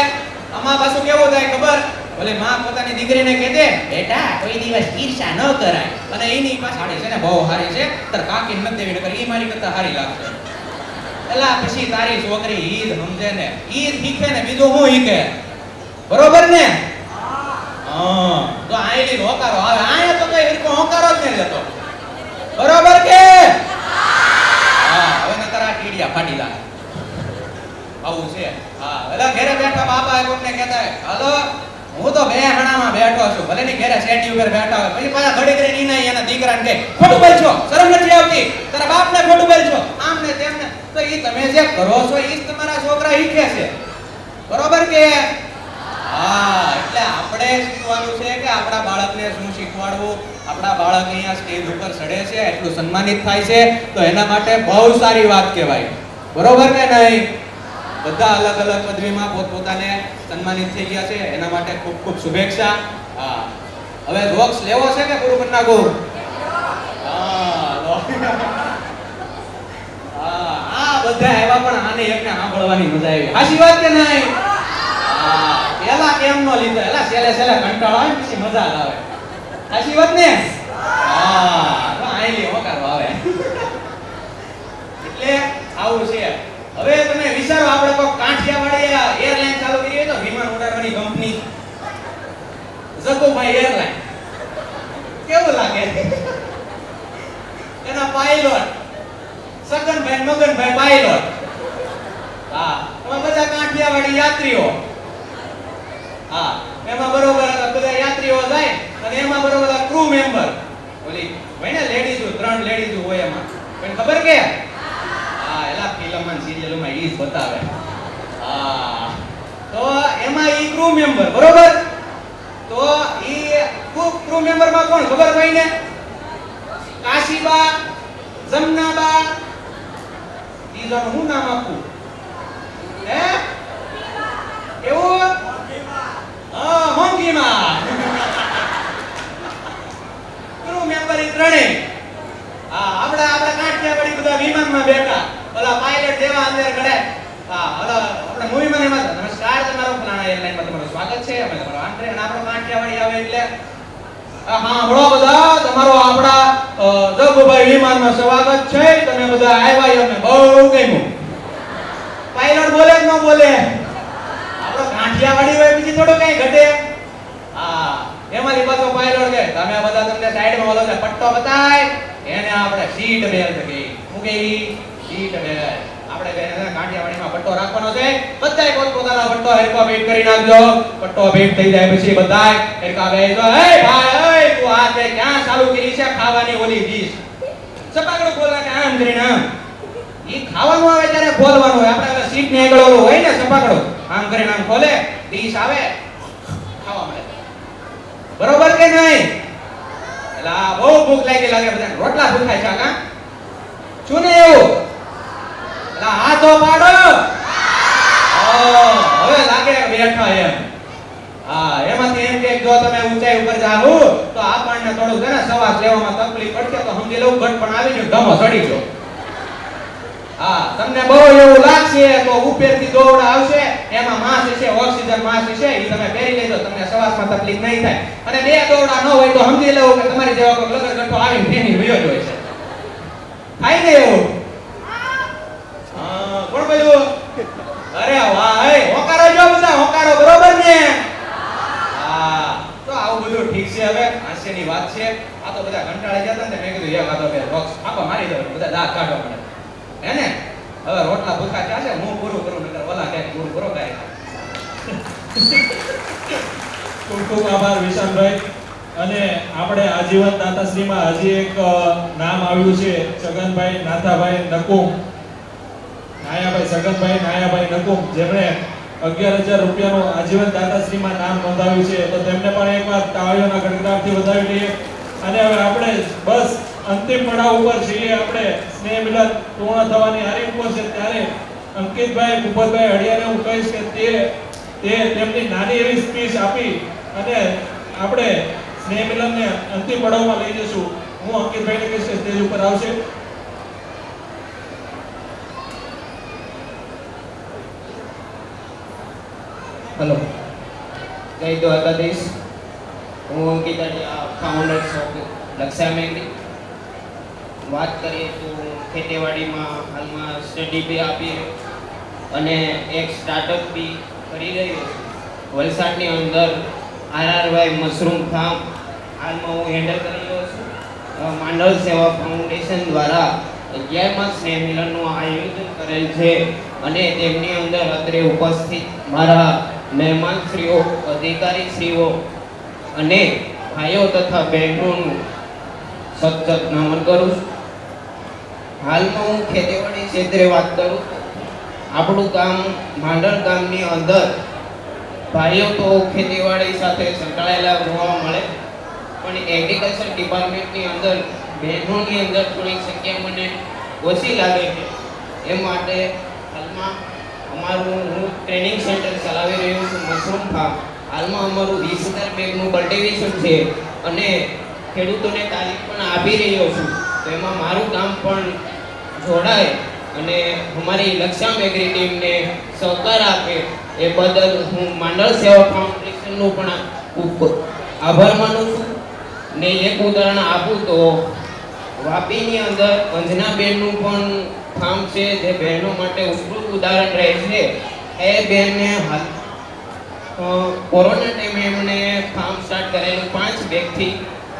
Speaker 8: આમાં પાછું કેવું થાય ખબર? ભલે માં પોતાની દીકરીને કહે દે બેટા કોઈ દિવસ ઈર્ષા ન કરાય, અને એની પાછાડી છે ને બહુ સારી છે, તાર કાકી નથી દેવી નકર ઈ મારી કરતા સારી લાગશે. એલા પછી તારી છોકરી ઈદ સમજે ને, ઈદ શીખે ને બીજું શું શીખે? બરોબર ને? હા. તો આયલી હોકારો આવે. આયા તો કઈ હરકો હોકારો જ નહીં લેતો. બરોબર કે? હા. હવે નકર આ ટીડિયા ફાટી જાય. આવું છે. હા. એલા ઘરે બેઠા બાપા કોકને કહેતા હાલો હું તો બેહણામાં બેઠો છું, ભલે ની ઘરે શેટી ઉપર બેઠા હોય, પછી પાછા ઘડી કરીને ઈ નહીં એના દીકરાને કહે ખોટું બોલશો, શરમ નથી આવતી, તારા બાપને ખોટું બોલશો, આમ ને તેમ ને. તો ઈ તમે જે કરો છો ઈ જ તમારા છોકરા શીખે છે. બરોબર કે? હા. એટલે આપણે શીખવાનું છે કે આપણા બાળકને શું શીખવાડવું. આપણા બાળક અહીંયા સ્ટેજ ઉપર ચડે છે, એટલું સન્માનિત થાય છે, તો એના માટે બહુ સારી વાત કહેવાય. બરોબર કે નહીં? બધા અલગ અલગ પદવીમાં પોતપોતાને સન્માનિત થઈ ગયા છે, એના માટે ખૂબ ખૂબ શુભેચ્છા. હા. હવે જોક્સ લેવો છે કે પૂરું કરી નાખું? હા. આ બધા એવા પણ આને એકને સાંભળવાની મજા આવી. સાચી વાત કે નહીં? હા. પેલા કેમ નો લીધો? એલા છેલ્લે કંટાળો આવે પછી મજા આવે. સાચી વાત ને? હા. તો આઈલી હોકારો આવે. એટલે આવું છે. હવે તમે વિચારો આપણે કોઈ બાબુભાઈ એરલાઇન કેવું લાગે એના પાયલોટ સગનભાઈ મગનભાઈ પાયલોટ હા એમાં બધા કાંઠિયાવાડી યાત્રીઓ હા એમાં બરોબર બધા યાત્રીઓ જાય અને એમાં બરોબર ક્રૂ મેમ્બર ઓલી હોય ને લેડીઝો 3 લેડીઝો હોય એમાં પણ ખબર કે હા એલા ફિલ્મ અને સિરિયલોમાં ઈ જ બતાવે હા તો એમાં ઈ ક્રૂ મેમ્બર બરોબર તો ઈ ક્રૂ મેમ્બર માં કોણ ખબર હોય ને કાશીબા જમનાબા ત્રીજાનું શું નામ આપું હે એવું હા મોંઘીમાં ક્રૂ મેમ્બર ઈ ત્રણેય હા આપડા કાંઠિયાવાડી બધા વિમાનમાં બેઠા ઓલા પાયલટ જેવા અંદર ગળે હા ઓલા આપણે મૂવીમાં એમાં નમસ્કાર તમારો ફલાણા એરલાઇનમાં તમારું સ્વાગત છે અમે તમારો આંતરે અને આપણો કાંઠિયાવાડી આવે એટલે હા બળો બધા તમારો આપડા જગુભાઈ વિમાનમાં સ્વાગત છે તમે બધા આવ્યા અમને બહુ ગમ્યું પાયલટ બોલે કે ન બોલે આપણો કાંઠિયાવાડી હોય બીજી થોડું કઈ ઘટે હા એમાંથી પાછો પાયલટ કે તમે બધા તમને સાઈડમાં ઓલો પટ્ટો બતાય એને આપણે સીટ બેલ્ટ કહી હું કહી સીટ બેલ્ટ આપણે બેને કાંઠિયાવાડીમાં પટ્ટો રાખવાનો છે બધાય પોતપોતાનો પટ્ટો હેરકા બેટ કરી નાખજો પટ્ટો બેટ થઈ જાય પછી બધાય હેરકા બેસો એ ભાઈ એ તું આ તે ક્યાં ચાલુ કરી છે ખાવાની ઓલી ડીશ સપાકડું બોલા કે આમ કરીને આમ ઈ ખાવાનું આવે ત્યારે ખોલવાનું હોય આપણે સીટ ને આગળ ઓલું હોય ને સપાકડું આમ કરીને આમ ખોલે ડીશ આવે ખાવા મળે બરોબર કે નહીં એલા બહુ ભૂખ લાગે બધા રોટલા ભૂખાય છે કા શું ને એવું એલા હાથો પાડો હવે લાગે બેઠા એમ હા એમાંથી એમ કે જો તમે ઊંચાઈ ઉપર જાઓ તો આપણને થોડું છે ને શ્વાસ લેવામાં તકલીફ પડશે તો સમજી લઉં ઘટ પણ આવી ગયો ગમો સડી ગયો હા તમને બહુ એવું લાગશે તો ઉપરથી દોરડા આવશે એમાં માસ છે ઓક્સિજન માસ છે ઈ તમે પહેરી લેજો તમને શ્વાસમાં તકલીફ નહીં થાય અને બે દોરડા ન હોય તો સમજી લેવું કે તમારી જેવા કોઈ લગર ગઠો આવીને ફેની વયો જ હોય છે થાય ને એવું હા કોણ બોલ્યું અરે વાહ એ હોકારો જો બધા હોકારો બરોબર ને હા તો આવું બધું ઠીક છે હવે હાસ્યની વાત છે આ તો બધા કંટાળી જતા ને મેં કીધું એક આદો બે બોક્સ આપો મારી દો બધા દાંત કાઢો મને હે ને હવે રોટલા ભૂખા ચાલે હું પૂરું કરું નકર ઓલા કે પૂરું કરો કાય
Speaker 1: ખૂબ ખૂબ આભાર વિશાલભાઈ અને આપણે આજીવન દાતાશ્રીમાં હજી એક નામ આવ્યું છે છગનભાઈ નાથાભાઈ નકુમ નાયાભાઈ છગનભાઈ નાયાભાઈ નકુમ જેમણે 11,000 રૂપિયાનું આજીવન દાતાશ્રીમાં નામ નોંધાવ્યું છે તો તેમને પણ એકવાર તાળીઓના ગણગણાટથી વધાવી લઈએ અને હવે આપણે બસ અંતિમ પડાવ ઉપર છીએ આપણે સ્નેહ મિલન પૂર્ણ થવાની હારી ઉપર છે ત્યારે અંકિતભાઈ ભૂપતભાઈ હડિયાને હું કહીશ કે તે તેમની નાની એવી સ્પીચ આપી અને આપણે સ્નેહ મિલનને અંતિમ પડાવમાં લઈ જઈશું હું અંકિતભાઈને કહીશ કે સ્ટેજ ઉપર આવશે
Speaker 9: હેલો જય દ્વારકાધીશ હું અંકિત અડિયા ફાઉન્ડર ઓફ લક્ષા મેગરી વાત કરીએ તો ખેતીવાડીમાં હાલમાં સ્ટડી બી આપી અને એક સ્ટાર્ટઅપ બી કરી રહ્યો છું વલસાડની અંદર આરઆરવાય મશરૂમ ફાર્મ હાલમાં હું હેન્ડલ કરી રહ્યો છું માંડલ સેવા ફાઉન્ડેશન દ્વારા 11મા સ્નેહ મિલનનું આયોજન કરેલ છે અને તેમની અંદર અત્રે ઉપસ્થિત મારા મહેમાનશ્રીઓ અધિકારીશ્રીઓ અને ભાઈઓ તથા બહેનોનું સતત નમન કરું છું હાલમાં હું ખેતીવાડી ક્ષેત્રે વાત કરું આપણું ગામ માંડલ ગામની અંદર ભાઈઓ તો ખેતીવાડી સાથે સંકળાયેલા જોવા મળે પણ એગ્રીકલ્ચર ડિપાર્ટમેન્ટની અંદર બહેનોની અંદર થોડી સંખ્યા મને ઓછી લાગે છે એ માટે હાલમાં અમારું હું ટ્રેનિંગ સેન્ટર ચલાવી રહ્યો છું મશરૂમ ફાર્મ હાલમાં અમારું 20,000 બેગનું કલ્ટિવેશન છે અને ખેડૂતોને તાલીમ પણ આપી રહ્યો છું તો એમાં મારું કામ પણ જોડાય અને અમારી લક્ષામ એગ્રી ટીમને સહકાર આપે એ બદલ હું માંડલ સેવા ફાઉન્ડેશનનો પણ ખૂબ આભાર માનું છું ને એક ઉદાહરણ આપું તો વાપીની અંદર અંજનાબેનનું પણ ફાર્મ છે જે બહેનો માટે ઉત્કૃષ્ટ ઉદાહરણ રહે છે એ બહેનને કોરોના ટાઈમે એમને ફાર્મ સ્ટાર્ટ કરેલું 5 બેગથી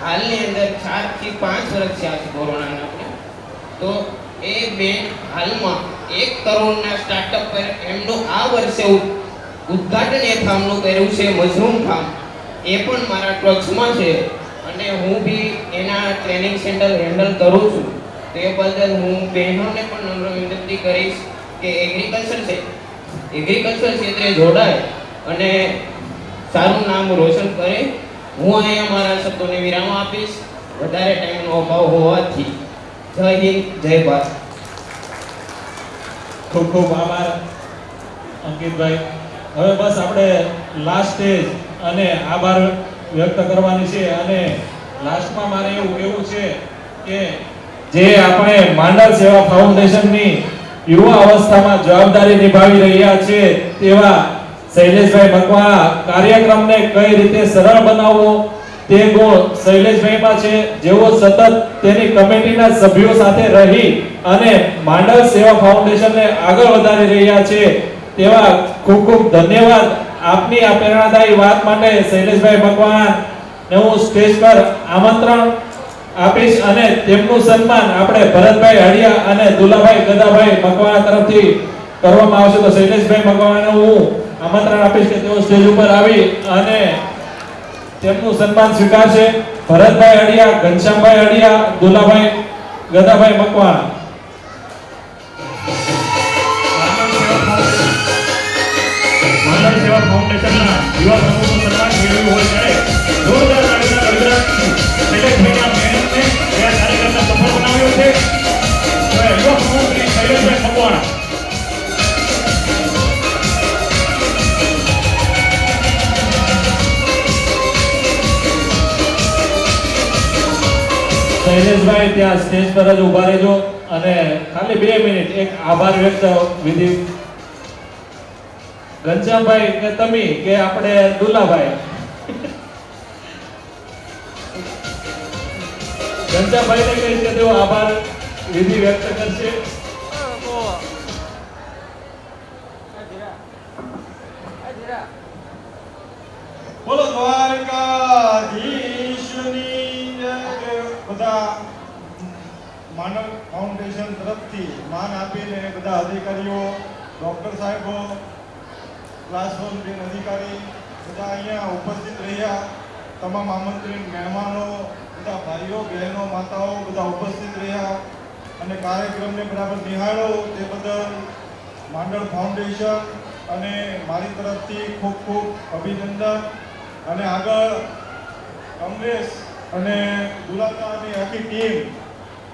Speaker 9: હાલની અંદર 4 થી 5 વર્ષ થયા છે કોરોનાના આપણે. તો એ બેન હાલમાં 1 કરોડના સ્ટાર્ટઅપ પર એમનું આ વર્ષે ઉદ્ઘાટન એ ફાર્મનું કર્યું છે, મશરૂમ ફાર્મ. એ પણ મારા ટ્રસ્ટમાં છે અને હું બી એના ટ્રેનિંગ સેન્ટર હેન્ડલ કરું છું. તે બદલ હું બહેનોને પણ નમ્ર વિનંતી કરીશ કે એગ્રીકલ્ચર ક્ષેત્રે જોડાય અને સારું નામ રોશન કરે. હું અહીંયા મારા શબ્દોને વિરામ આપીશ, વધારે ટાઈમનો અભાવ હોવાથી. જય હિન્દ, જય ભારત.
Speaker 1: ખૂબ ખૂબ આભાર અંકિતભાઈ. હવે બસ આપણે લાસ્ટ સ્ટેજ અને આભાર વ્યક્ત કરવાની છે અને લાસ્ટમાં મારે એવું કહેવું છે કે જે આપણે માંડલ સેવા ફાઉન્ડેશનની યુવા અવસ્થામાં જવાબદારી નિભાવી રહ્યા છે તેવા શૈલેષભાઈ મકવાણા કાર્યક્રમને કઈ રીતે સરળ બનાવવો તે ગુણ શૈલેષભાઈમાં છે, જેઓ સતત તેની કમિટીના સભ્યો સાથે રહી અને માંડલ સેવા ફાઉન્ડેશનને આગળ વધારી રહ્યા છે. તેવા ખૂબ ખૂબ ધન્યવાદ આપની આ પ્રેરણાદાયી વાત માટે શૈલેષભાઈ મકવાણાને હું સ્ટેજ પર આમંત્રણ આપીશ અને તેમનું સન્માન આપણે ભરતભાઈ હળિયા અને દુલાભાઈ ગદાભાઈ મકવાણા તરફથી કરવામાં આવશે. તો શૈલેષભાઈ મકવાણાને હું આમંત્રણ આપીશ કે તેઓ સ્ટેજ ઉપર આવી અને તેમનું સન્માન સ્વીકારશે. ભરતભાઈ હળિયા, ઘનશ્યામભાઈ હળિયા, દુલાભાઈ ગદાભાઈ મકવાણા.
Speaker 3: માંડલ સેવા ફાઉન્ડેશનના યુવા પ્રમુખનું સન્માન મેળવ્યું હોય ત્યારે જોરદાર તાળીના ગણગણાટથી શૈલેષભાઈના મહેનતને આ કાર્યક્રમને સફળ બનાવ્યો છે. હવે યુવા પ્રમુખ શ્રી શૈલેષભાઈ મકવાણા.
Speaker 1: શૈલેષભાઈ ત્યાં સ્ટેજ પર જ ઊભા રહેજો અને ખાલી 2 મિનિટ એક આભાર વ્યક્ત વિધિ. ઘનશ્યામભાઈ કે તમે કે આપણે દુલાભાઈ? ઘનશ્યામભાઈને કહીશ કે તેઓ આભાર વિધિ વ્યક્ત કરશે.
Speaker 4: બોલો દ્વારકાધીશની જય. બધા માનવ ફાઉન્ડેશન તરફથી માન આપીને બધા અધિકારીઓ, ડોક્ટર સાહેબો, ક્લાસરૂમ બેન અધિકારી બધા અહીંયા ઉપસ્થિત રહ્યા, તમામ આમંત્રિત મહેમાનો, બધા ભાઈઓ બહેનો માતાઓ બધા ઉપસ્થિત રહ્યા અને કાર્યક્રમને બરાબર નિહાળો તે બદલ માંડલ ફાઉન્ડેશન અને મારી તરફથી ખૂબ ખૂબ અભિનંદન. અને આગળ કમલેશ અને દુલાતાની આખી ટીમ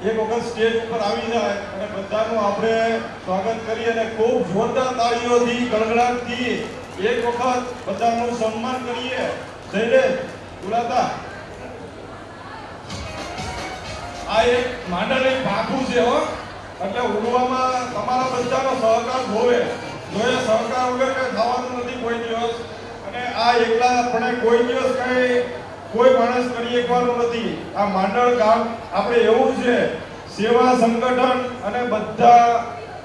Speaker 4: એક વખત સ્ટેજ ઉપર આવી જાય અને બધાનું આપણે સ્વાગત કરીએ અને ખૂબ જોરદાર તાળીઓથી ગણગણાટથી એક વખત બધાનું સન્માન કરીએ. શૈલેષ, દુલાતા, આ એક માંડલ એક પાકું છે હો, એટલે ઉડવામાં તમારા બધાનો સહકાર જોવે. જો એ સહકાર વગર કઈ થવાનું નથી કોઈ દિવસ. અને આ એકલા આપણે કોઈ દિવસ કઈ કોઈ માણસ કરી એકવાનું નથી. આ માંડળ ગામ આપણે એવું છે સેવા સંગઠન અને બધા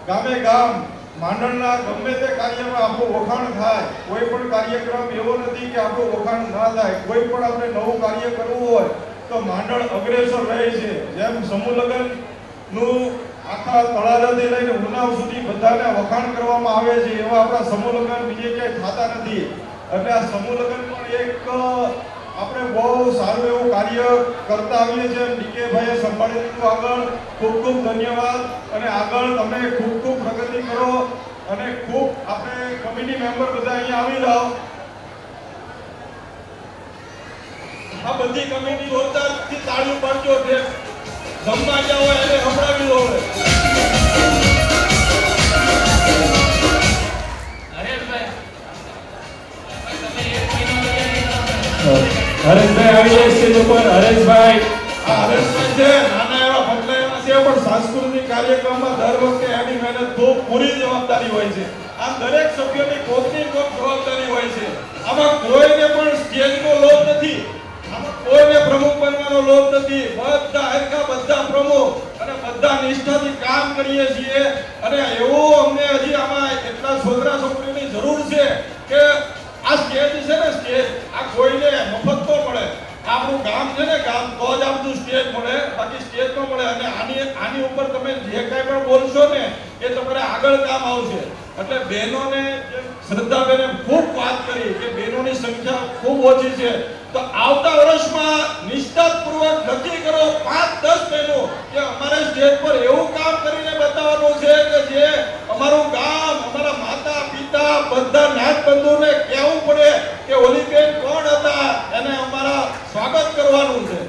Speaker 4: ગામે ગામ માંડળના ગમે તે કાર્યમાં આપણું વખાણ થાય. કોઈ પણ કાર્યક્રમ એવો નથી કે આપણું વખાણ ના થાય. કોઈ પણ આપણે નવું કાર્ય કરવું હોય તો માંડળ અગ્રેસર રહે છે. જેમ સમૂહ લગ્ન નું આખા તળાજાથી લઈને ઉનાવ સુધી બધાને વખાણ કરવામાં આવે છે, એવા આપણા સમૂહ લગ્ન બીજે ક્યાંય થતા નથી. એટલે આ સમૂહ લગ્ન પણ એક આપણે બહુ સારું એવું કાર્ય કરતા આવીએ છીએ. ડીકે ભાઈએ સંભાળી લીધું આગળ. ખૂબ ખૂબ ધન્યવાદ અને આગળ તમે ખૂબ ખૂબ પ્રગતિ કરો અને ખૂબ આપણે કમિટી મેમ્બર બધા અહીંયા આવી જાઓ. આ બધી કમિટી જોરદારથી તાળીઓ પાડજો. જે જમવા ગયા હોય એને સંભળાવી દો.
Speaker 1: હરેશભાઈ આવી જાય સ્ટેજ ઉપર. હરેશભાઈ,
Speaker 4: આ હરેશભાઈ છે નાના એવા પગલા એવા છે પણ સાંસ્કૃતિક કાર્યક્રમમાં દર વખતે એની મહેનત ખૂબ પૂરી જવાબદારી હોય છે. આ દરેક સભ્યોની કોઈની કોઈ જવાબદારી હોય છે. આમાં કોઈને પણ સ્ટેજનો લોભ નથી, આમાં કોઈને પ્રમુખ બનવાનો લોભ નથી. બધા હરખા બધા પ્રમુખ અને બધા નિષ્ઠાથી કામ કરીએ છીએ. અને એવું અમને હજી આમાં એટલા છોકરા છોકરીઓની જરૂર છે કે આ સ્ટેજ
Speaker 10: આપણું ગામ છે ને ગામ તો જ આ બધું સ્ટેજ મળે, બાકી સ્ટેજ ન મળે. અને આની ઉપર તમે જે કાંઈ પણ બોલશો ને એ તમારે આગળ કામ આવશે. એટલે બહેનોને શ્રદ્ધાબેને ખૂબ વાત કરી કે બહેનોની સંખ્યા ખૂબ ઓછી છે, તો આવતા વર્ષમાં નિષ્ઠાપૂર્વક નક્કી કરો 5-10 બહેનો કે અમારે સ્ટેજ પર એવું કામ કરીને બતાવવાનું છે કે જે અમારું ગામ, અમારા માતા પિતા બધા નાત બંધુને કહેવું પડે કે ઓલી બેન કોણ હતા, એને અમારા સ્વાગત કરવાનું છે.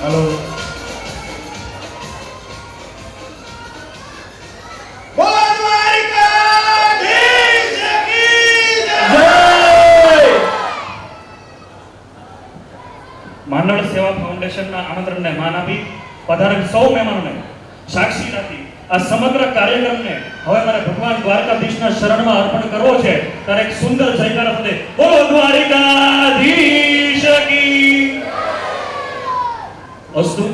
Speaker 1: હેલો.
Speaker 3: માંડળ સેવા ફાઉન્ડેશનના આમંત્રણને માન આપી પધારેલ સૌ મહેમાનોને સાક્ષી રાખી આ સમગ્ર કાર્યક્રમને હવે મારે ભગવાન દ્વારકાધીશના શરણમાં અર્પણ કરવો છે. ત્યારે એક સુંદર જયકાર સાથે બોલો દ્વારિકાધીશ કી અસ્તુ.